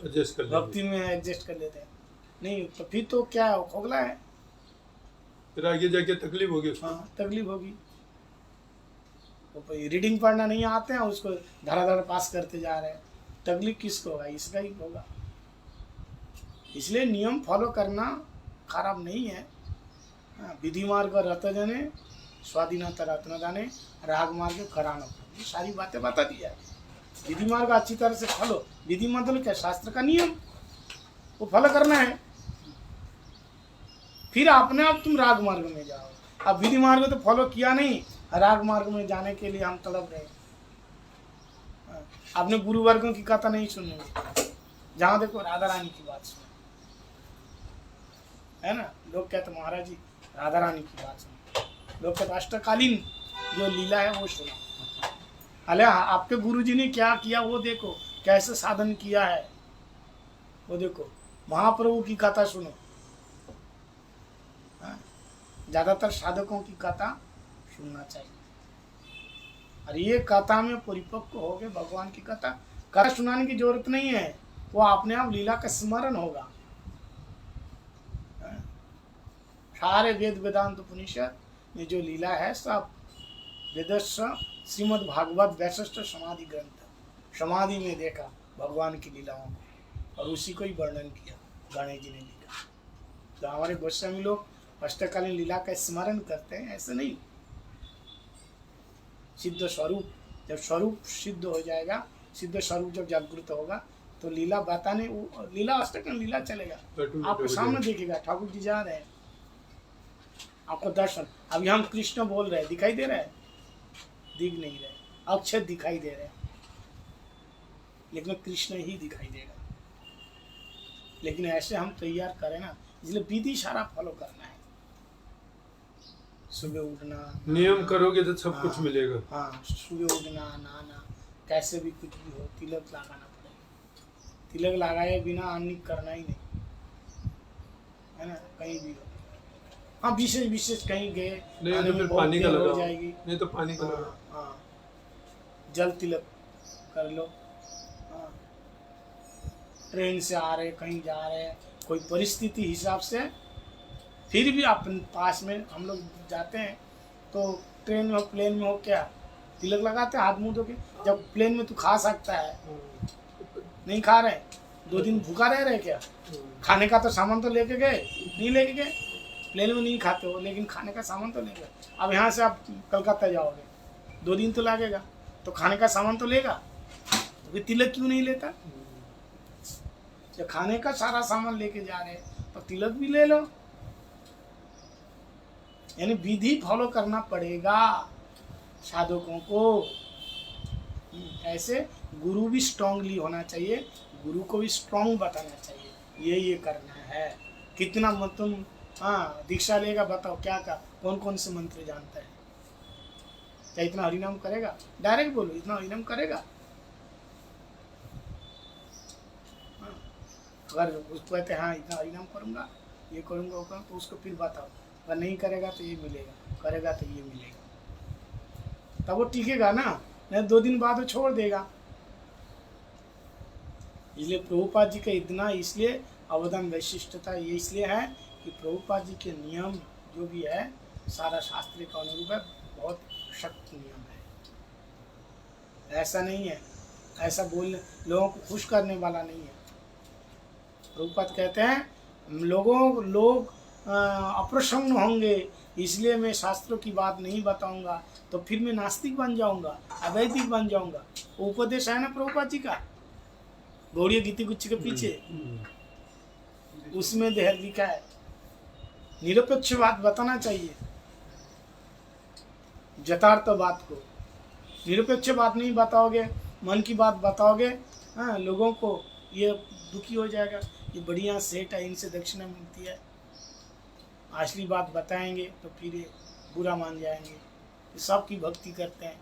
एडजस्ट कर भक्ति में एडजस्ट कर लेते हैं। नहीं तो फिर तो क्या है, खोखला है, फिर आगे जाके तकलीफ होगी। हाँ, तकलीफ होगी। तो रीडिंग पढ़ना नहीं आते हैं, उसको धड़ाधड़ पास करते जा रहे हैं, तकलीफ किसको होगा? इसका ही होगा। इसलिए नियम फॉलो करना खराब नहीं है। विधि मार्ग रत जाने, स्वाधीनता रत्न जाने, राग मार्ग कराना, ये सारी बातें बता दी है। विधि मार्ग अच्छी तरह से फॉलो, विधि मतलब क्या? शास्त्र का नियम, वो फॉलो करना है, फिर अपने आप तुम राग मार्ग में जाओ। अब विधि मार्ग तो फॉलो किया नहीं, राग मार्ग में जाने के लिए हम तड़प रहे। आपने गुरु वर्गों की कथा नहीं सुनी, जहाँ देखो राधा रानी की बात सुनो, है ना। लोग कहते महाराज जी राधा रानी की बात सुनो, लोग कहते अष्टकालीन जो लीला है वो सुनो। अरे आपके गुरुजी ने क्या किया वो देखो, कैसे साधन किया है वो देखो, महाप्रभु की कथा सुनो। ज़्यादातर साधकों की कथा सुनना चाहिए। और ये कथा में परिपक्व हो गए, भगवान की कथा सुनाने की जरूरत नहीं है, वो अपने आप लीला का स्मरण होगा। सारे वेद वेदांत उपनिषद में जो लीला है सब वेदस्व श्रीमद् भागवत वैशिष्ट समाधि ग्रंथ, समाधि में देखा भगवान की लीलाओं को और उसी को ही वर्णन किया गणेश जी ने लिखा। तो हमारे गोस्वामी लोग अष्टकालीन लीला का स्मरण करते हैं, ऐसे नहीं। सिद्ध स्वरूप, जब स्वरूप सिद्ध हो जाएगा, सिद्ध स्वरूप जब जागृत होगा तो लीला बताने, लीला अष्टकालीन लीला चलेगा, आपके सामने देखेगा। ठाकुर जी जा रहे हैं, आपको दर्शन, अभी हम कृष्ण बोल रहे हैं, दिखाई दे रहा है? दिख नहीं रहे, अक्षर दिखाई दे रहे हैं, लेकिन कृष्ण ही दिखाई देगा। लेकिन ऐसे हम तैयार करें ना, इसलिए विधि सारा फॉलो करना है। सुबह उठना, नियम करोगे तो सब कुछ मिलेगा। हाँ, सुबह उठना, नहाना, कैसे भी कुछ भी हो, तिलक लगाना पड़ेगा। तिलक लगाए बिना अन्य करना ही नहीं है ना, कहीं भी हो। हाँ, विशेष विशेष कहीं गए नहीं तो फिर पानी का लगा जाएगी, नहीं तो पानी का लगा। हाँ, जल तिलक कर लो। हाँ, ट्रेन से आ रहे, कहीं जा रहे, कोई परिस्थिति हिसाब से, फिर भी अपन पास में हम लोग जाते हैं तो ट्रेन में हो, प्लेन में हो, क्या तिलक लगाते हैं हाथ मुंह धो के। जब प्लेन में तू खा सकता है, नहीं खा रहे, 2 दिन भूखा रह रहे क्या? खाने का तो सामान तो लेके गए, नहीं लेके गए, प्लेन में नहीं खाते हो, लेकिन खाने का सामान तो ले गए। अब यहाँ से आप कलकत्ता जाओगे, 2 दिन तो लगेगा, तो खाने का सामान तो लेगा, तो फिर तिलक क्यों नहीं लेता? जब खाने का सारा सामान लेके जा रहे हैं तो तिलक भी ले लो। यानी विधि फॉलो करना पड़ेगा साधकों को। ऐसे गुरु भी स्ट्रांगली होना चाहिए, गुरु को भी स्ट्रांग बताना चाहिए, ये करना है। कितना मत तुम दीक्षा लेगा, बताओ क्या का कौन कौन से मंत्र जानता है? क्या इतना हरिनाम करेगा? डायरेक्ट बोलो, इतना हरिनाम करेगा? अगर उसको कहते हैं हाँ इतना हरिनाम करूँगा, ये करूँगा, वो करूँगा, तो उसको फिर बताओ। अगर नहीं करेगा तो ये मिलेगा, करेगा तो ये मिलेगा, तब वो टिकेगा ना, नहीं 2 दिन बाद वो छोड़ देगा। इसलिए प्रभुपाद जी का इतना इसलिए अवदान विशिष्टता ये इसलिए है कि प्रभुपाद जी के नियम जो भी है सारा शास्त्र का अनुरूप है, बहुत सख्त नियम है। ऐसा नहीं है, ऐसा बोलने लोगों को खुश करने वाला नहीं है। प्रभुपाद कहते हैं लोग अप्रसन्न होंगे, इसलिए मैं शास्त्रों की बात नहीं बताऊंगा, तो फिर मैं नास्तिक बन जाऊंगा, अवैदिक बन जाऊंगा। वो उपदेश है ना प्रभुपाद जी का, गौड़ीय गीति गुच्छ के पीछे, उसमें देह लिखा है निरपेक्ष बात बताना चाहिए, यथार्थ बात को। निरपेक्ष बात नहीं बताओगे, मन की बात बताओगे, हाँ, लोगों को ये दुखी हो जाएगा, ये बढ़िया सेठ है, इनसे दक्षिणा मिलती है, असली बात बताएंगे तो फिर ये बुरा मान जाएंगे। ये सबकी भक्ति करते हैं।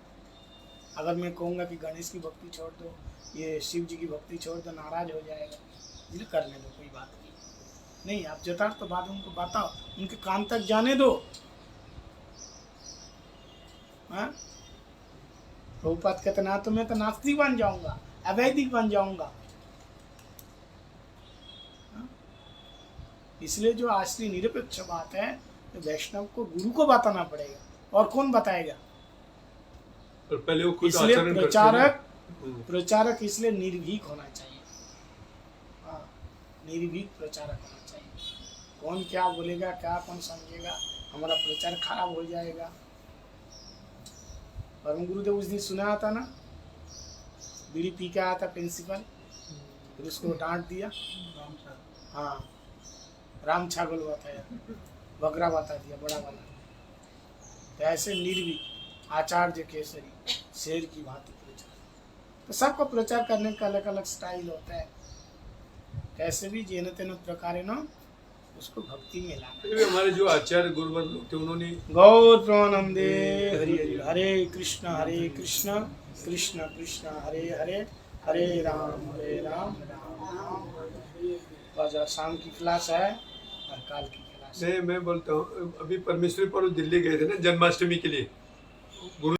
अगर मैं कहूँगा कि गणेश की भक्ति छोड़ दो, ये शिव जी की भक्ति छोड़ दो, नाराज हो जाएगा। इसलिए करने दो, कोई बात नहीं, आप यथार्थ बात उनको बताओ, उनके कान तक जाने दो। हाँ, प्रभुपाद कहते ना तो मैं तो नास्तिक बन जाऊंगा, अवैदिक बन जाऊंगा। इसलिए जो असली निरपेक्ष बात है तो वैष्णव को गुरु को बताना पड़ेगा, और कौन बताएगा? और पहले वो खुद इसलिए आचरण करते हैं। प्रचारक इसलिए निर्भीक होना चाहिए। हाँ, निर्भीक प्रचारक होना चाहिए। कौन क्या बोलेगा, क्या कौन समझेगा, हमारा प्रचार खराब हो जाएगा। परम गुरुदेव उस दिन सुना था ना, बीड़ी पी के आया था प्रिंसिपल, फिर उसको डांट दिया। हाँ, राम छागल बताया, बकरा बता दिया बड़ा वाला। तो ऐसे निर्भीक आचार्य केसरी शेर की भांति प्रचार। तो सबको प्रचार करने का अलग अलग स्टाइल होता है, कैसे भी जेन तेन प्रकार न उसको भक्ति में लाना। फिर भी हमारे जो आचार्य गुरुवर लोग थे उन्होंने गौर प्रणंदे हरि हरि हरे कृष्ण कृष्ण कृष्ण हरे हरे, हरे राम राम राम। शाम की क्लास है और काल की क्लास है। नहीं, मैं बोलता हूँ अभी परमेश्वरी पर दिल्ली गए थे ना जन्माष्टमी के लिए, गुरु